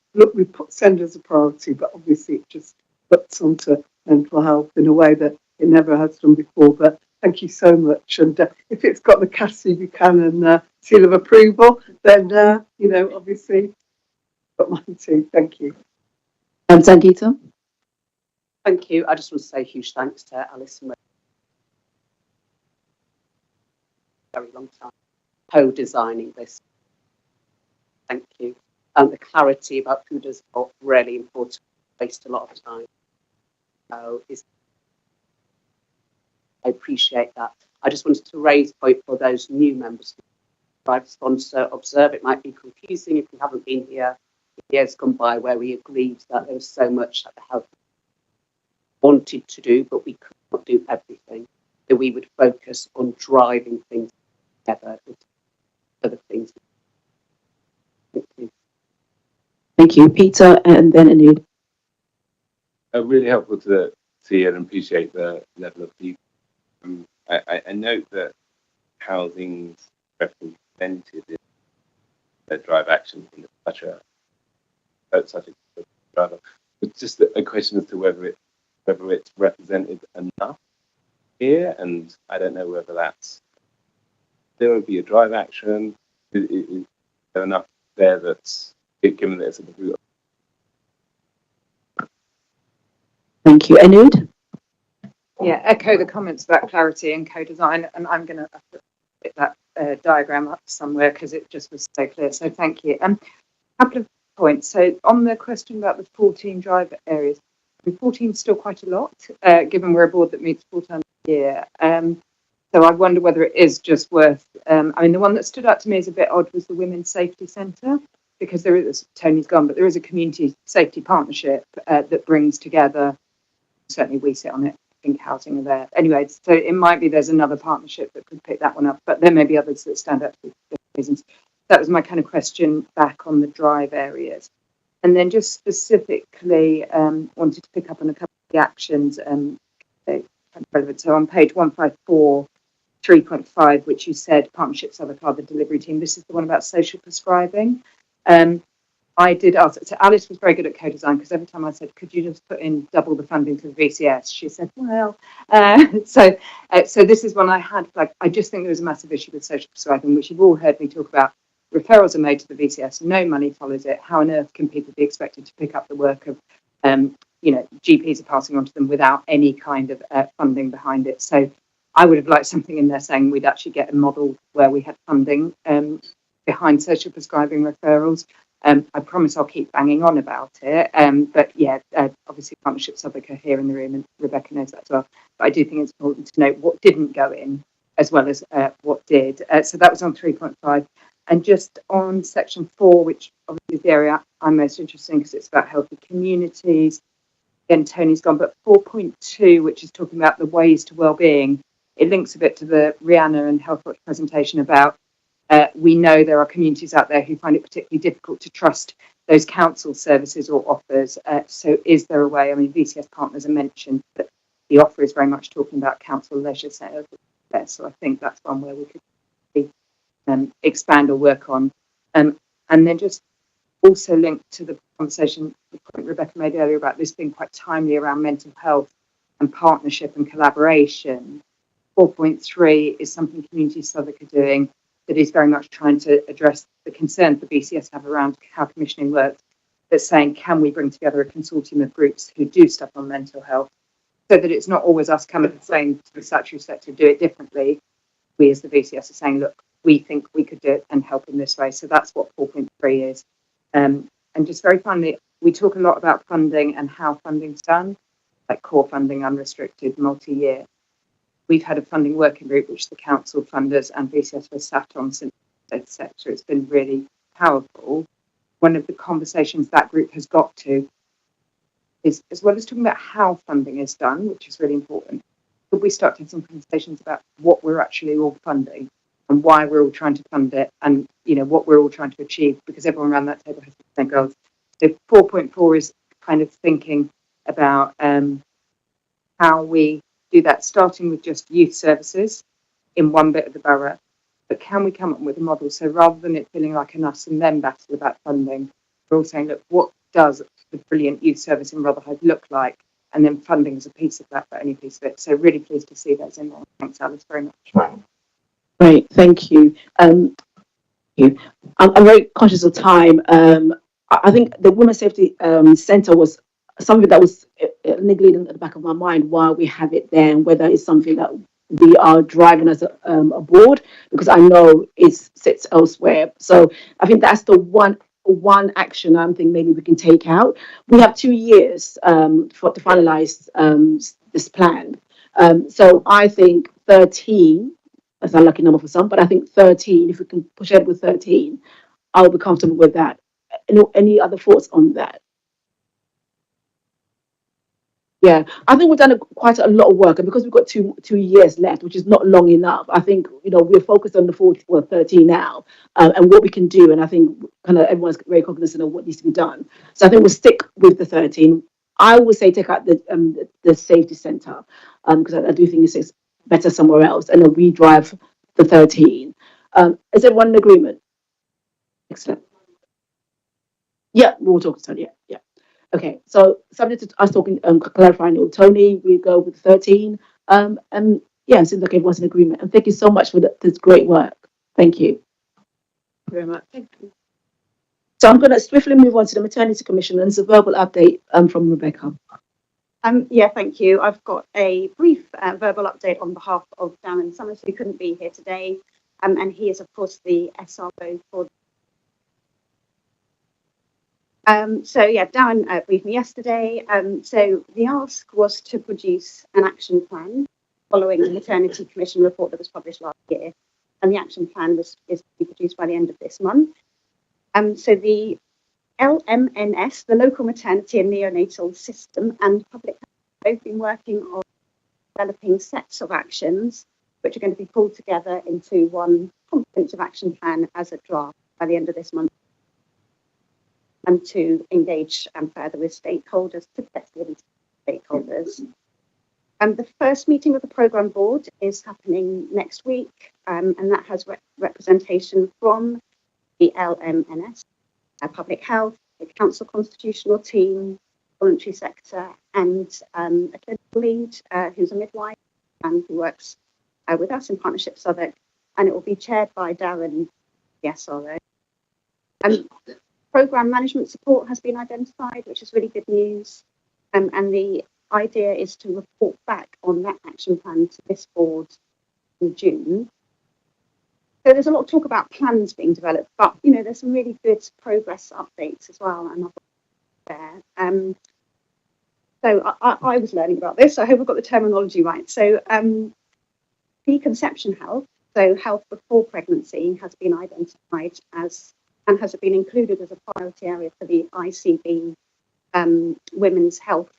C: put SEND as a priority, but obviously it just puts onto mental health in a way that it never has done before. But thank you so much. And if it's got the Cassie Buchanan seal of approval, then, obviously, got mine too. Thank you.
A: Sangeeta?
P: Thank you. I just want to say huge thanks to Alice and very long time co-designing this. Thank you. And the clarity about who does what, really important. Waste a lot of time. So I appreciate that. I just wanted to raise a point for those new members. Drive, sponsor, observe. It might be confusing if you haven't been here. Years gone by where we agreed that there was so much that the health wanted to do, but we could not do everything. That we would focus on driving things together with other things. Thank you.
A: Thank you, Peter, and then Anud.
F: Really helpful to see and appreciate the level of detail. I note that housing represented in the drive action in such a driver. It's just a question as to whether it's represented enough here, and I don't know whether there would be a drive action. Is there enough there that's given that it's a
A: Thank you, Anud.
H: Yeah, echo the comments about clarity and co-design, and I'm going to put that diagram up somewhere because it just was so clear. So thank you. A couple of points. So on the question about the 14 drive areas, 14 is still quite a lot, given we're a board that meets 4 times a year. So I wonder whether it is just worth. The one that stood out to me as a bit odd was the Women's Safety Centre, because there is, Tony's gone, but there is a community safety partnership that brings together. Certainly, we sit on it. I think housing are there. Anyway, so it might be there's another partnership that could pick that one up, but there may be others that stand out for different reasons. That was my kind of question back on the drive areas. And then just specifically wanted to pick up on a couple of the actions relevant. So on page 154, 3.5, which you said partnerships are the part of the delivery team. This is the one about social prescribing. I did ask, so Alice was very good at co-design because every time I said, could you just put in double the funding for the VCS? She said, well, so this is one I had, like, I just think there was a massive issue with social prescribing, which you've all heard me talk about. Referrals are made to the VCS, no money follows it. How on earth can people be expected to pick up the work of, GPs are passing on to them without any kind of funding behind it? So I would have liked something in there saying we'd actually get a model where we had funding behind social prescribing referrals. I promise I'll keep banging on about it. But yeah, obviously Partnership Southwark are here in the room and Rebecca knows that as well. But I do think it's important to note what didn't go in as well as what did. So that was on 3.5. And just on section 4, which obviously is the area I'm most interested in because it's about healthy communities. Again, Tony's gone, but 4.2, which is talking about the ways to wellbeing, it links a bit to the Rihanna and HealthWatch presentation about we know there are communities out there who find it particularly difficult to trust those council services or offers. So is there a way, VCS partners are mentioned, but the offer is very much talking about council leisure services. So I think that's one where we could expand or work on. And then just also linked to the conversation, the point Rebecca made earlier about this being quite timely around mental health and partnership and collaboration. 4.3 is something Community Southwark are doing that is very much trying to address the concerns the BCS have around how commissioning works. That's saying, can we bring together a consortium of groups who do stuff on mental health so that it's not always us coming and saying to the statutory sector, do it differently. We as the BCS are saying, look, we think we could do it and help in this way. So that's what 4.3 is. And just very finally, we talk a lot about funding and how funding's done, like core funding, unrestricted, multi-year. We've had a funding working group, which the council funders and VCS were sat on since the sector. It's been really powerful. One of the conversations that group has got to is, as well as talking about how funding is done, which is really important, could we start to have some conversations about what we're actually all funding and why we're all trying to fund it and, what we're all trying to achieve, because everyone around that table has the same goals. So 4.4 is kind of thinking about how we do that, starting with just youth services in one bit of the borough. But can we come up with a model? So rather than it feeling like an us and them battle about funding, we're all saying, look, what does the brilliant youth service in Rotherhithe look like? And then funding is a piece of that, but only piece of it. So really pleased to see those in there. Thanks, Alice, very much.
A: Great, thank you. I'm very conscious of time. I think the Women's Safety Centre was something that was niggling at the back of my mind while we have it there, and whether it's something that we are driving as a board, because I know it sits elsewhere. So I think that's the one action I'm thinking maybe we can take out. We have 2 years to finalise this plan. So I think 13. That's a lucky number for some, but I think 13, if we can push ahead with 13, I'll be comfortable with that. Any other thoughts on that? Yeah, I think we've done quite a lot of work, and because we've got two years left, which is not long enough, I think we're focused on the 13 now, and what we can do, and I think kind of everyone's very cognizant of what needs to be done. So I think we'll stick with the 13. I would say take out the safety centre, because I do think it's better somewhere else, and then we drive the 13. Is everyone in agreement? Excellent. Yeah, we'll talk to Tony. Yeah. Okay, so subject to us talking, clarifying it with Tony, we go with 13. And yeah, it seems like everyone's in agreement. And thank you so much for this great work. Thank you.
B: Very much. Thank you.
A: So I'm going to swiftly move on to the Maternity Commission, and it's a verbal update from Rebecca.
G: Yeah, thank you. I've got a brief verbal update on behalf of Darren Summers, who couldn't be here today. And he is, of course, the SRO for. So yeah, Darren briefed me yesterday. So the ask was to produce an action plan following the Maternity Commission report that was published last year. And the action plan is to be produced by the end of this month. So the LMNS, the Local Maternity and Neonatal System, and Public Health have both been working on developing sets of actions which are going to be pulled together into one comprehensive action plan as a draft by the end of this month, and to engage further with stakeholders, to test with stakeholders. The first meeting of the programme board is happening next week, and that has representation from the LMNS, Public Health, the Council Constitutional Team, voluntary sector, and a clinical lead who's a midwife and who works with us in Partnership Southwark, and it will be chaired by Darren, the SRO. Programme management support has been identified, which is really good news, and the idea is to report back on that action plan to this board in June. So there's a lot of talk about plans being developed, but there's some really good progress updates as well, and I've got there. So I was learning about this, so I hope I've got the terminology right. So preconception health, so health before pregnancy, has been identified as and has been included as a priority area for the ICB Women's Health.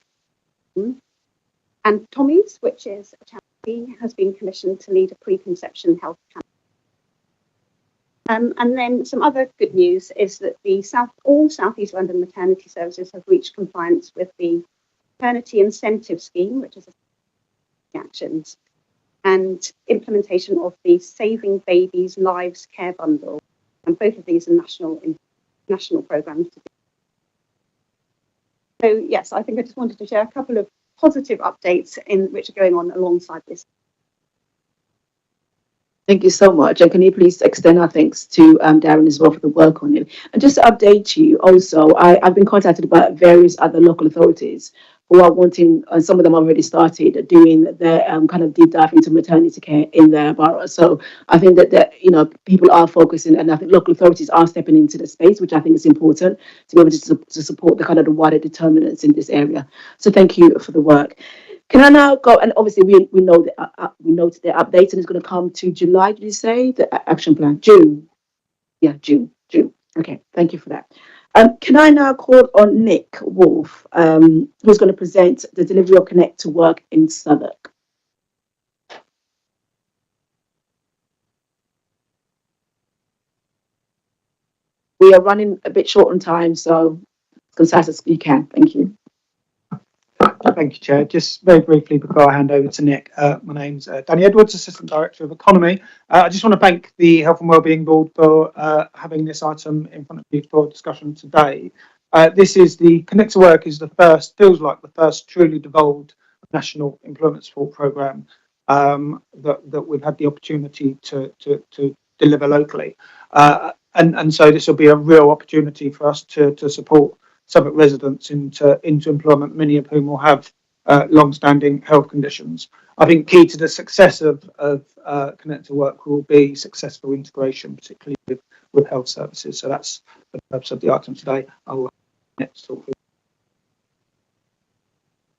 G: And Tommy's, which is a charity, has been commissioned to lead a preconception health campaign. And then some other good news is that all South East London maternity services have reached compliance with the Maternity Incentive Scheme, which is a actions, and implementation of the Saving Babies Lives Care Bundle. And both of these are national programmes. So yes, I think I just wanted to share a couple of positive updates which are going on alongside this.
A: Thank you so much. And can you please extend our thanks to Darren as well for the work on it. And just to update you also, I've been contacted by various other local authorities who are wanting, and some of them already started doing their kind of deep dive into maternity care in their borough. So I think that people are focusing, and I think local authorities are stepping into the space, which I think is important to be able to support the kind of the wider determinants in this area. So thank you for the work. Can I now go? And obviously, we know that we noted the update, and it's going to come to July. Did you say the action plan? June. Yeah, June. Okay, thank you for that. Can I now call on Nick Wolf, who's going to present the delivery of Connect to Work in Southwark? We are running a bit short on time, so as concise as you can. Thank you.
S: Thank you, Chair. Just very briefly before I hand over to Nick, my name's Danny Edwards, Assistant Director of Economy. I just want to thank the Health and Wellbeing Board for having this item in front of you for discussion today. This is the Connect to Work is the first, feels like the first truly devolved national employment support programme that we've had the opportunity to deliver locally. And so this will be a real opportunity for us to support Southwark residents into employment, many of whom will have long-standing health conditions. I think key to the success of Connect to Work will be successful integration, particularly with health services. So that's the purpose of the item today. I will next talk.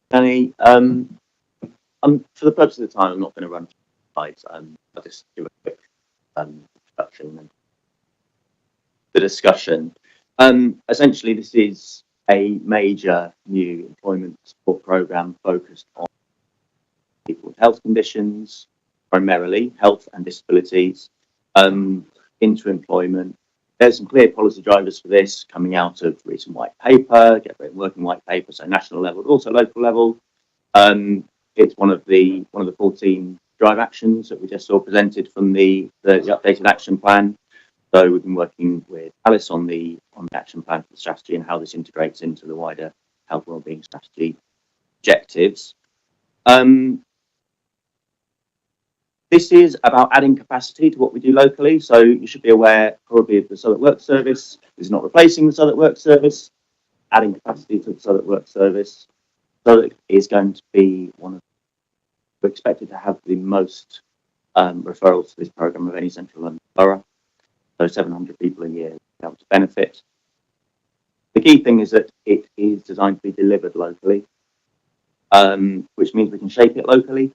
T: Danny, for the purpose of the time, I'm not going to run through slides. I'll just do a quick introduction and the discussion. Essentially, this is a major new employment support programme focused on people with health conditions, primarily health and disabilities, into employment. There's some clear policy drivers for this coming out of recent white paper, Get Great Working white paper, so national level, but also local level. It's one of the 14 drive actions that we just saw presented from the updated action plan. So we've been working with Alice on the action plan for the strategy and how this integrates into the wider health wellbeing strategy objectives. This is about adding capacity to what we do locally. So you should be aware probably of the Southwark Work Service. This is not replacing the Southwark Work Service, adding capacity to the Southwark Work Service. Southwark is going to be we're expected to have the most referrals to this programme of any central London borough. So 700 people a year will be able to benefit. The key thing is that it is designed to be delivered locally, which means we can shape it locally.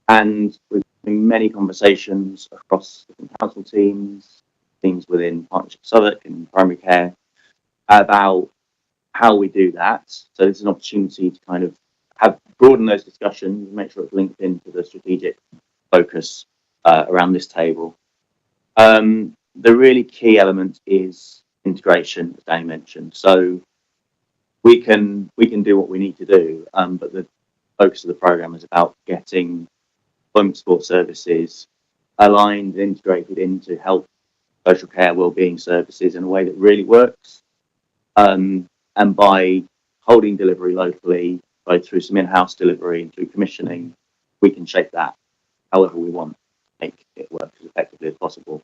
T: And we've been many conversations across different council teams within Partnership Southwark and primary care about how we do that. So it's an opportunity to kind of broaden those discussions and make sure it's linked into the strategic focus around this table. The really key element is integration, as Danny mentioned. So we can do what we need to do, but the focus of the programme is about getting employment support services aligned and integrated into health, social care, wellbeing services in a way that really works. And by holding delivery locally, both through some in-house delivery and through commissioning, we can shape that however we want to make it work as effectively as possible.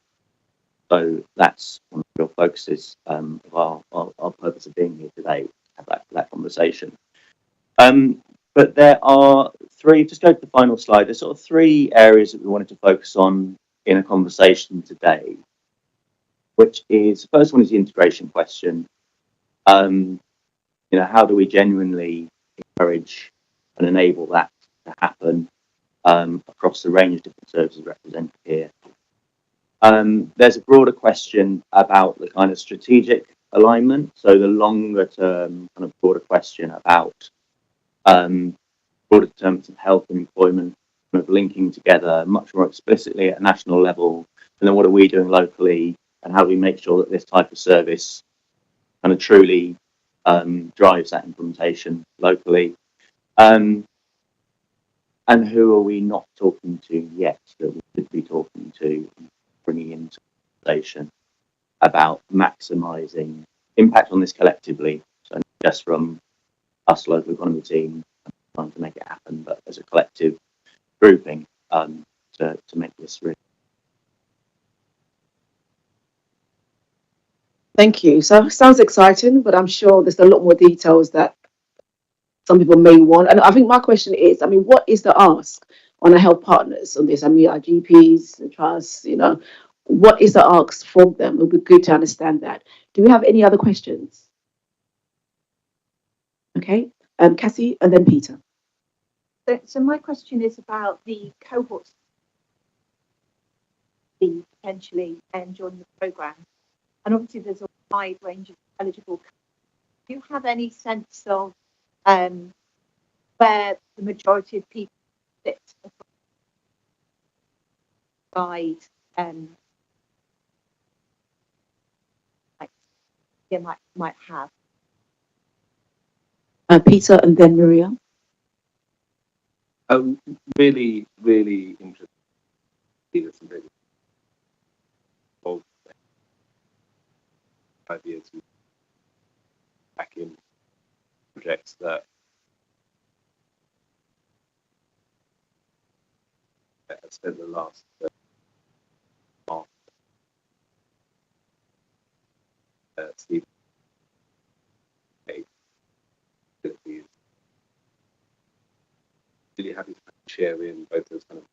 T: So that's one of the real focuses of our purpose of being here today, have that conversation. But there are three, just go to the final slide, there's sort of three areas that we wanted to focus on in a conversation today, which is, the first one is the integration question. How do we genuinely encourage and enable that to happen across the range of different services represented here? There's a broader question about the kind of strategic alignment, so the longer term kind of broader question about broader terms of health and employment kind of linking together much more explicitly at a national level, and then what are we doing locally, and how do we make sure that this type of service kind of truly drives that implementation locally, and who are we not talking to yet that we should be talking to, bringing into conversation about maximising impact on this collectively, so not just from us local economy team trying to make it happen, but as a collective grouping to make this real.
A: Thank you. So sounds exciting, but I'm sure there's a lot more details that some people may want. And I think my question is, what is the ask on our health partners on this? Our GPs and trusts, what is the ask from them? It would be good to understand that. Do we have any other questions? Okay, Cassie and then Peter.
G: So my question is about the cohorts being potentially joining the programme. And obviously there's a wide range of eligible. Do you have any sense of where the majority of people sit guide might have?
A: Peter and then Maria.
F: Really, really interesting. There's some really bold ideas back in projects that have spent the last half. Steve, really happy to share in both those kind of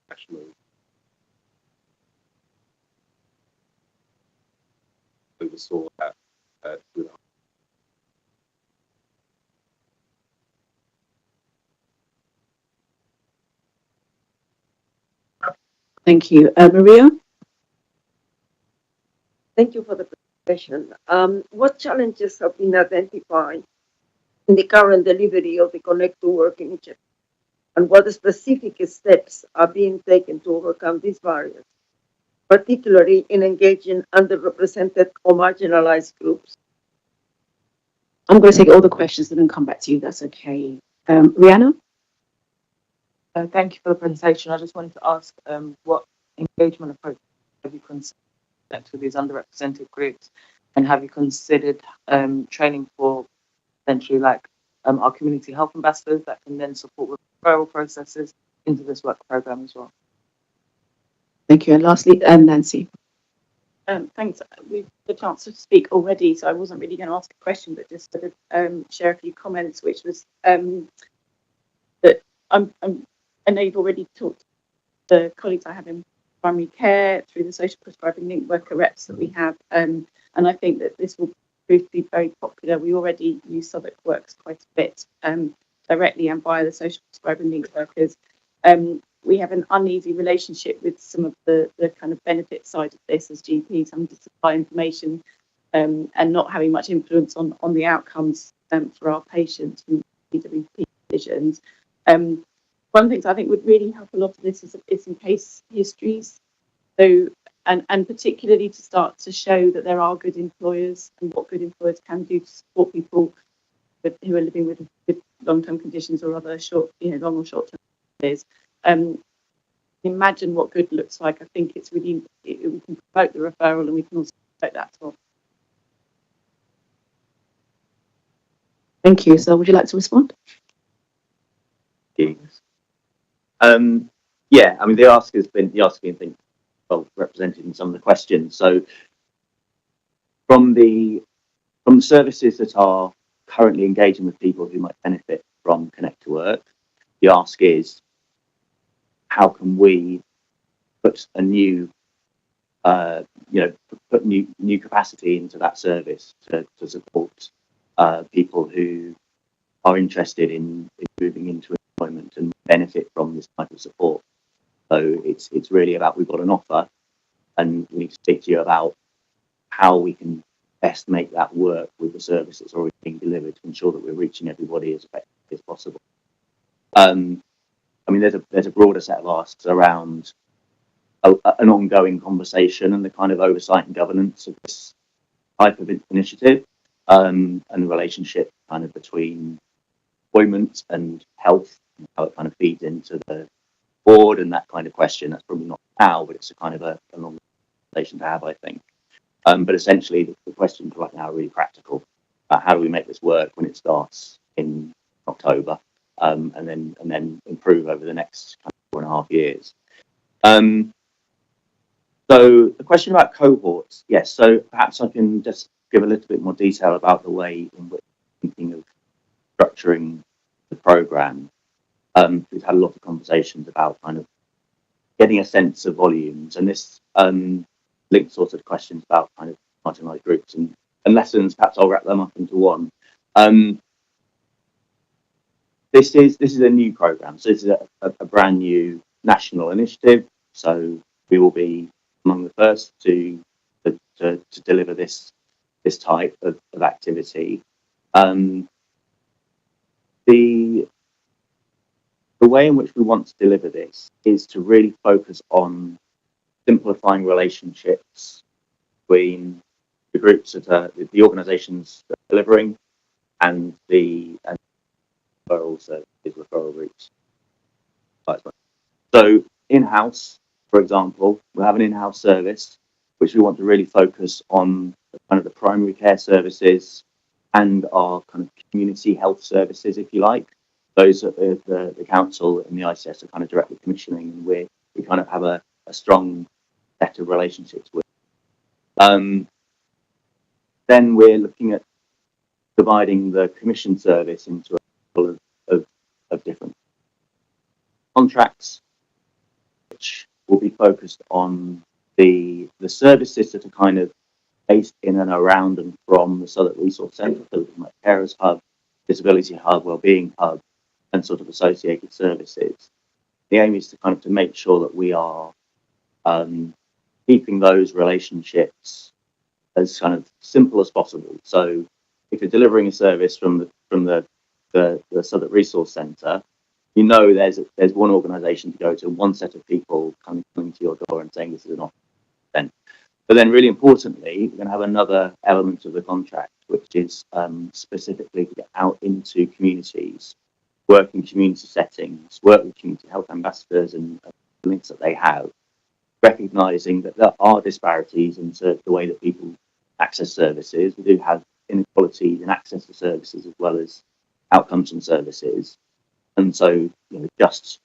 F: national oversaw that with
A: Thank you. Maria?
L: Thank you for the presentation. What challenges have been identified in the current delivery of the Connect to Work initiative? And what specific steps are being taken to overcome these barriers, particularly in engaging underrepresented or marginalized groups?
A: I'm going to take all the questions and then come back to you. That's okay. Rihanna?
K: Thank you for the presentation. I just wanted to ask what engagement approach have you considered with these underrepresented groups, and have you considered training for essentially like our community health ambassadors that can then support with referral processes into this work program as well?
A: Thank you. And lastly, Nancy.
B: Thanks. We've had the chance to speak already, so I wasn't really going to ask a question, but just sort of share a few comments, which was that I know you've already talked to the colleagues I have in primary care through the social prescribing link worker reps that we have, and I think that this will prove to be very popular. We already use Southwark Works quite a bit directly and via the social prescribing link workers. We have an uneasy relationship with some of the kind of benefit side of this as GPs, having to supply information and not having much influence on the outcomes for our patients from DWP decisions. One of the things I think would really help a lot of this is in case histories. So, and particularly to start to show that there are good employers and what good employers can do to support people who are living with long-term conditions or other long or short-term diseases. Imagine what good looks like. I think it's really, we can promote the referral and we can also promote that as well.
A: Thank you. So would you like to respond?
T: Yeah, I mean, the ask has been well represented in some of the questions. So from the services that are currently engaging with people who might benefit from Connect to Work, the ask is, how can we put a new, put new capacity into that service to support people who are interested in moving into employment and benefit from this type of support. So it's really about, we've got an offer and we need to speak to you about how we can best make that work with the service that's already being delivered to ensure that we're reaching everybody as effectively as possible. I mean, there's a broader set of asks around an ongoing conversation and the kind of oversight and governance of this type of initiative, and the relationship kind of between employment and health, and how it kind of feeds into the board and that kind of question. That's probably not now, but it's a kind of a long conversation to have, I think. But essentially, the questions right now are really practical. How do we make this work when it starts in October, and then improve over the next kind of 4.5 years? So the question about cohorts, yes. So perhaps I can just give a little bit more detail about the way in which we're thinking of structuring the program. We've had a lot of conversations about kind of getting a sense of volumes, and this links sorts of questions about kind of marginalised groups and lessons. Perhaps I'll wrap them up into one. This is a new program, so this is a brand new national initiative. So we will be among the first to deliver this type of activity. The way in which we want to deliver this is to really focus on simplifying relationships between the groups that are the organisations that are delivering and the referral services, referral routes. So in-house, for example, we have an in-house service which we want to really focus on kind of the primary care services and our kind of community health services, if you like. Those that the council and the ICS are kind of directly commissioning, and we kind of have a strong set of relationships with. Then we're looking at dividing the commission service into a couple of different contracts, which will be focused on the services that are kind of based in and around and from the Southwark Resource Centre, so like Carers Hub, Disability Hub, Wellbeing Hub, and sort of associated services. The aim is to kind of to make sure that we are keeping those relationships as kind of simple as possible. So if you're delivering a service from the Southwark Resource Centre, you know there's one organisation to go to, one set of people coming to your door and saying this is an offer. But then really importantly, we're going to have another element of the contract, which is specifically to get out into communities, work in community settings, work with community health ambassadors and links that they have, recognising that there are disparities in the way that people access services. We do have inequalities in access to services as well as outcomes from services. And so, you know, just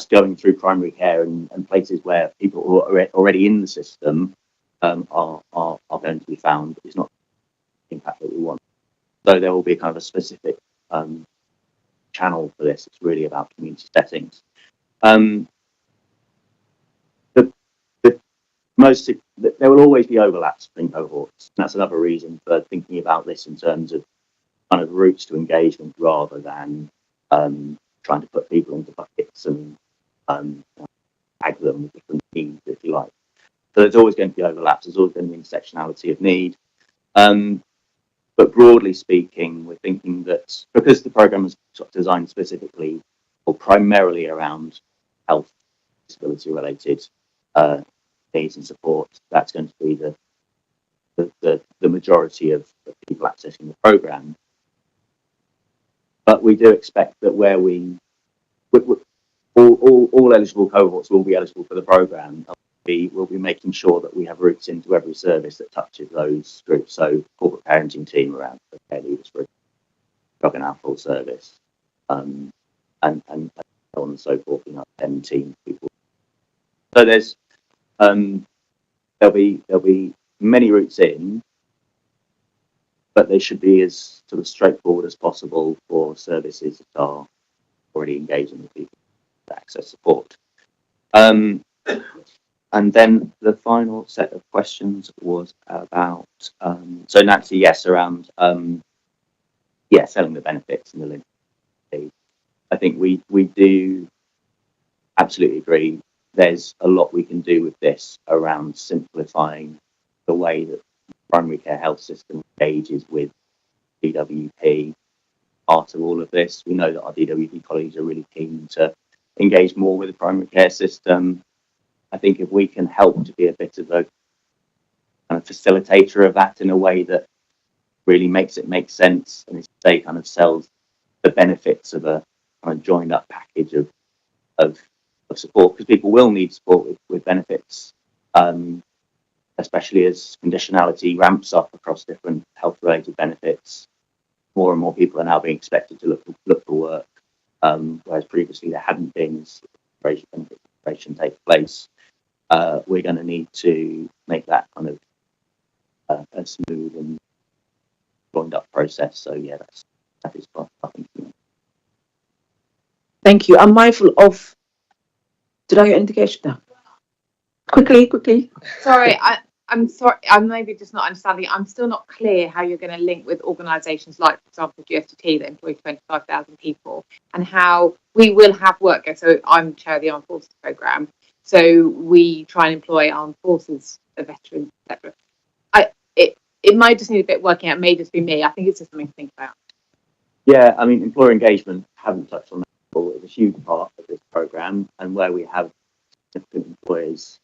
T: going through primary care and places where people who are already in the system are going to be found is not the impact that we want. So there will be kind of a specific channel for this. It's really about community settings. There will always be overlaps between cohorts. And that's another reason for thinking about this in terms of kind of routes to engagement rather than trying to put people into buckets and tag them with different needs, if you like. So there's always going to be overlaps. There's always going to be intersectionality of need. But broadly speaking, we're thinking that because the programme is sort of designed specifically or primarily around health, disability related needs and support, that's going to be the majority of people accessing the programme. But we do expect that where all eligible cohorts will be eligible for the programme. We'll be making sure that we have routes into every service that touches those groups. So corporate parenting team around the care leaders for drug and alcohol service, and so on and so forth. You know, 10 team people. So there's there'll be many routes in, but they should be as sort of straightforward as possible for services that are already engaging with people to access support. And then the final set of questions was about, so Nancy, yes, around, selling the benefits and the link. I think we do absolutely agree. There's a lot we can do with this around simplifying the way that the primary care health system engages with DWP. Part of all of this, we know that our DWP colleagues are really keen to engage more with the primary care system. I think if we can help to be a bit of a kind of facilitator of that in a way that really makes it make sense and they kind of sells the benefits of a kind of joined up package of support, because people will need support with benefits, especially as conditionality ramps up across different health related benefits. More and more people are now being expected to look for work, whereas previously there hadn't been benefit integration take place. We're going to need to make that kind of a smooth and joined up process. So yeah, that is what I think.
A: Thank you. I'm mindful of. Did I get an indication now? Quickly.
N: Sorry, I'm sorry. I'm maybe just not understanding. I'm still not clear how you're going to link with organisations like, for example, GFTT that employ 25,000 people, and how we will have work. So I'm chair of the Armed Forces Programme. So we try and employ armed forces, veterans, etc. It might just need a bit working out. It may just be me. I think it's just something to think about.
T: Yeah, I mean, employer engagement, haven't touched on that before. It's a huge part of this programme, and where we have significant employers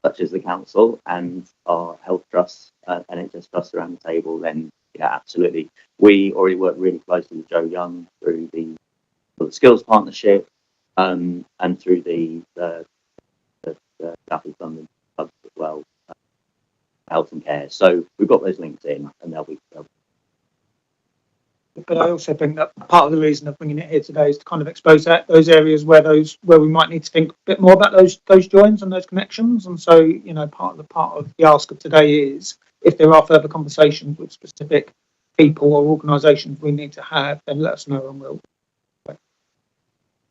T: such as the council and our health trusts, NHS trusts around the table, then Yeah, absolutely. We already work really closely with Joe Young through the skills partnership, and through the South East London clubs as well, health and care. So we've got those links in, and they'll be.
S: But I also think that part of the reason of bringing it here today is to kind of expose those areas where we might need to think a bit more about those joins and those connections. And so, you know, part of the ask of today is, if there are further conversations with specific people or organisations we need to have, then let us know and we'll.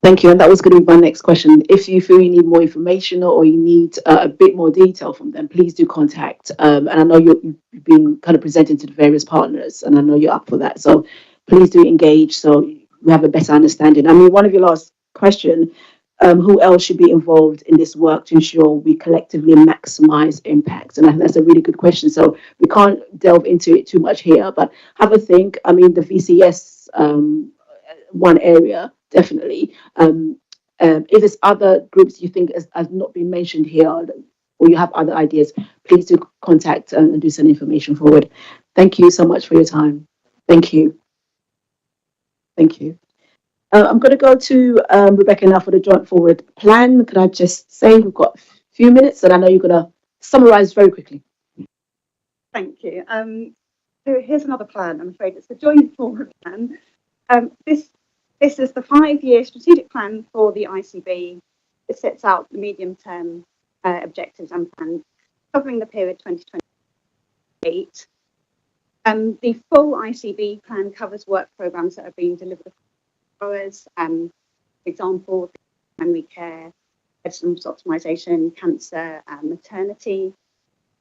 A: Thank you. And that was going to be my next question. If you feel you need more information or you need a bit more detail from them, please do contact. And I know you've been kind of presenting to the various partners, and I know you're up for that. So please do engage so we have a better understanding. I mean, one of your last question, who else should be involved in this work to ensure we collectively maximize impact? And I think that's a really good question. So we can't delve into it too much here, but have a think. I mean, the VCS one area, definitely. If there's other groups you think has not been mentioned here, or you have other ideas, please do contact and do send information forward. Thank you so much for your time. Thank you. Thank you. I'm going to go to Rebecca now for the joint forward plan. Could I just say we've got a few minutes, and I know you're going to summarise very quickly.
G: Thank you. So here's another plan. I'm afraid it's the joint forward plan. This is the 5-year strategic plan for the ICB. It sets out the medium-term objectives and plans covering the period 2028. The full ICB plan covers work programmes that are being delivered for us. For example, primary care, medicine optimisation, cancer, and maternity.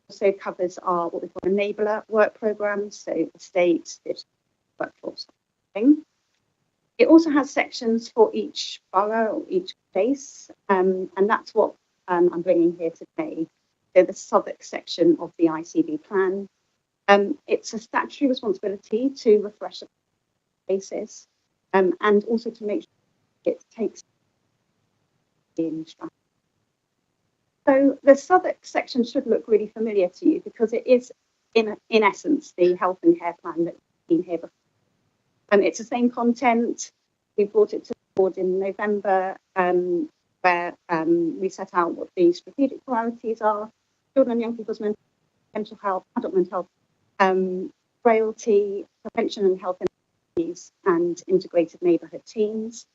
G: Also covers our what we call enabler work programmes, so estates, workforce thing. It also has sections for each borough or each place, and that's what I'm bringing here today. So the Southwark section of the ICB plan. It's a statutory responsibility to refresh the basis, and also to make sure it takes in strategy. So the Southwark section should look really familiar to you because it is, in essence, the health and care plan that's been here before. It's the same content. We brought it to the board in November, where we set out what the strategic priorities are: children and young people's mental health, adult mental health, frailty, prevention and health inequalities, and integrated neighbourhood teams.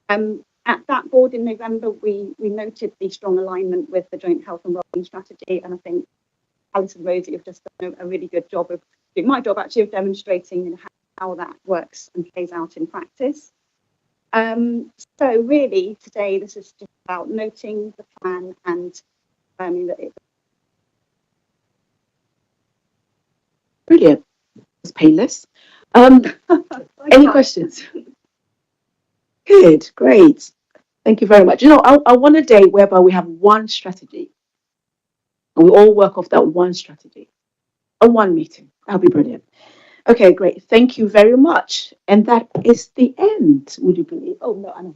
G: At that board in November, we noted the strong alignment with the joint health and wellbeing strategy, and I think Alice and Rosie have just done a really good job of doing my job actually of demonstrating how that works and plays out in practice. So really today this is just about noting the plan and confirming that it.
A: Brilliant. It's painless. Any questions? Good, great. Thank you very much. You know, I want a day whereby we have one strategy and we all work off that one strategy. A one meeting. That'll be brilliant. Okay, great. Thank you very much. And that is the end, would you believe? Oh, no, I know.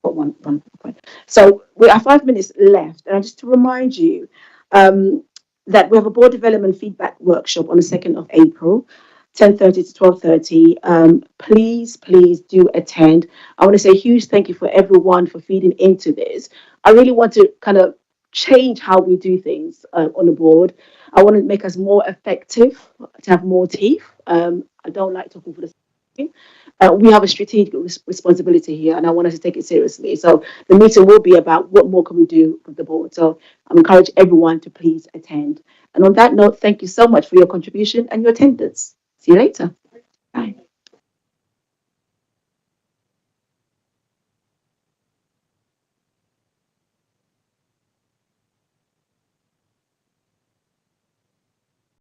A: Got one point. So we have 5 minutes left. And just to remind you that we have a board development feedback workshop on the 2nd of April, 10:30 to 12:30. Please do attend. I want to say a huge thank you for everyone for feeding into this. I really want to kind of change how we do things on the board. I want to make us more effective, to have more teeth. I don't like talking for the we have a strategic responsibility here, and I want us to take it seriously. So the meeting will be about what more can we do with the board. So I encourage everyone to please attend. And on that note, thank you so much for your contribution and your attendance. See you later. Bye.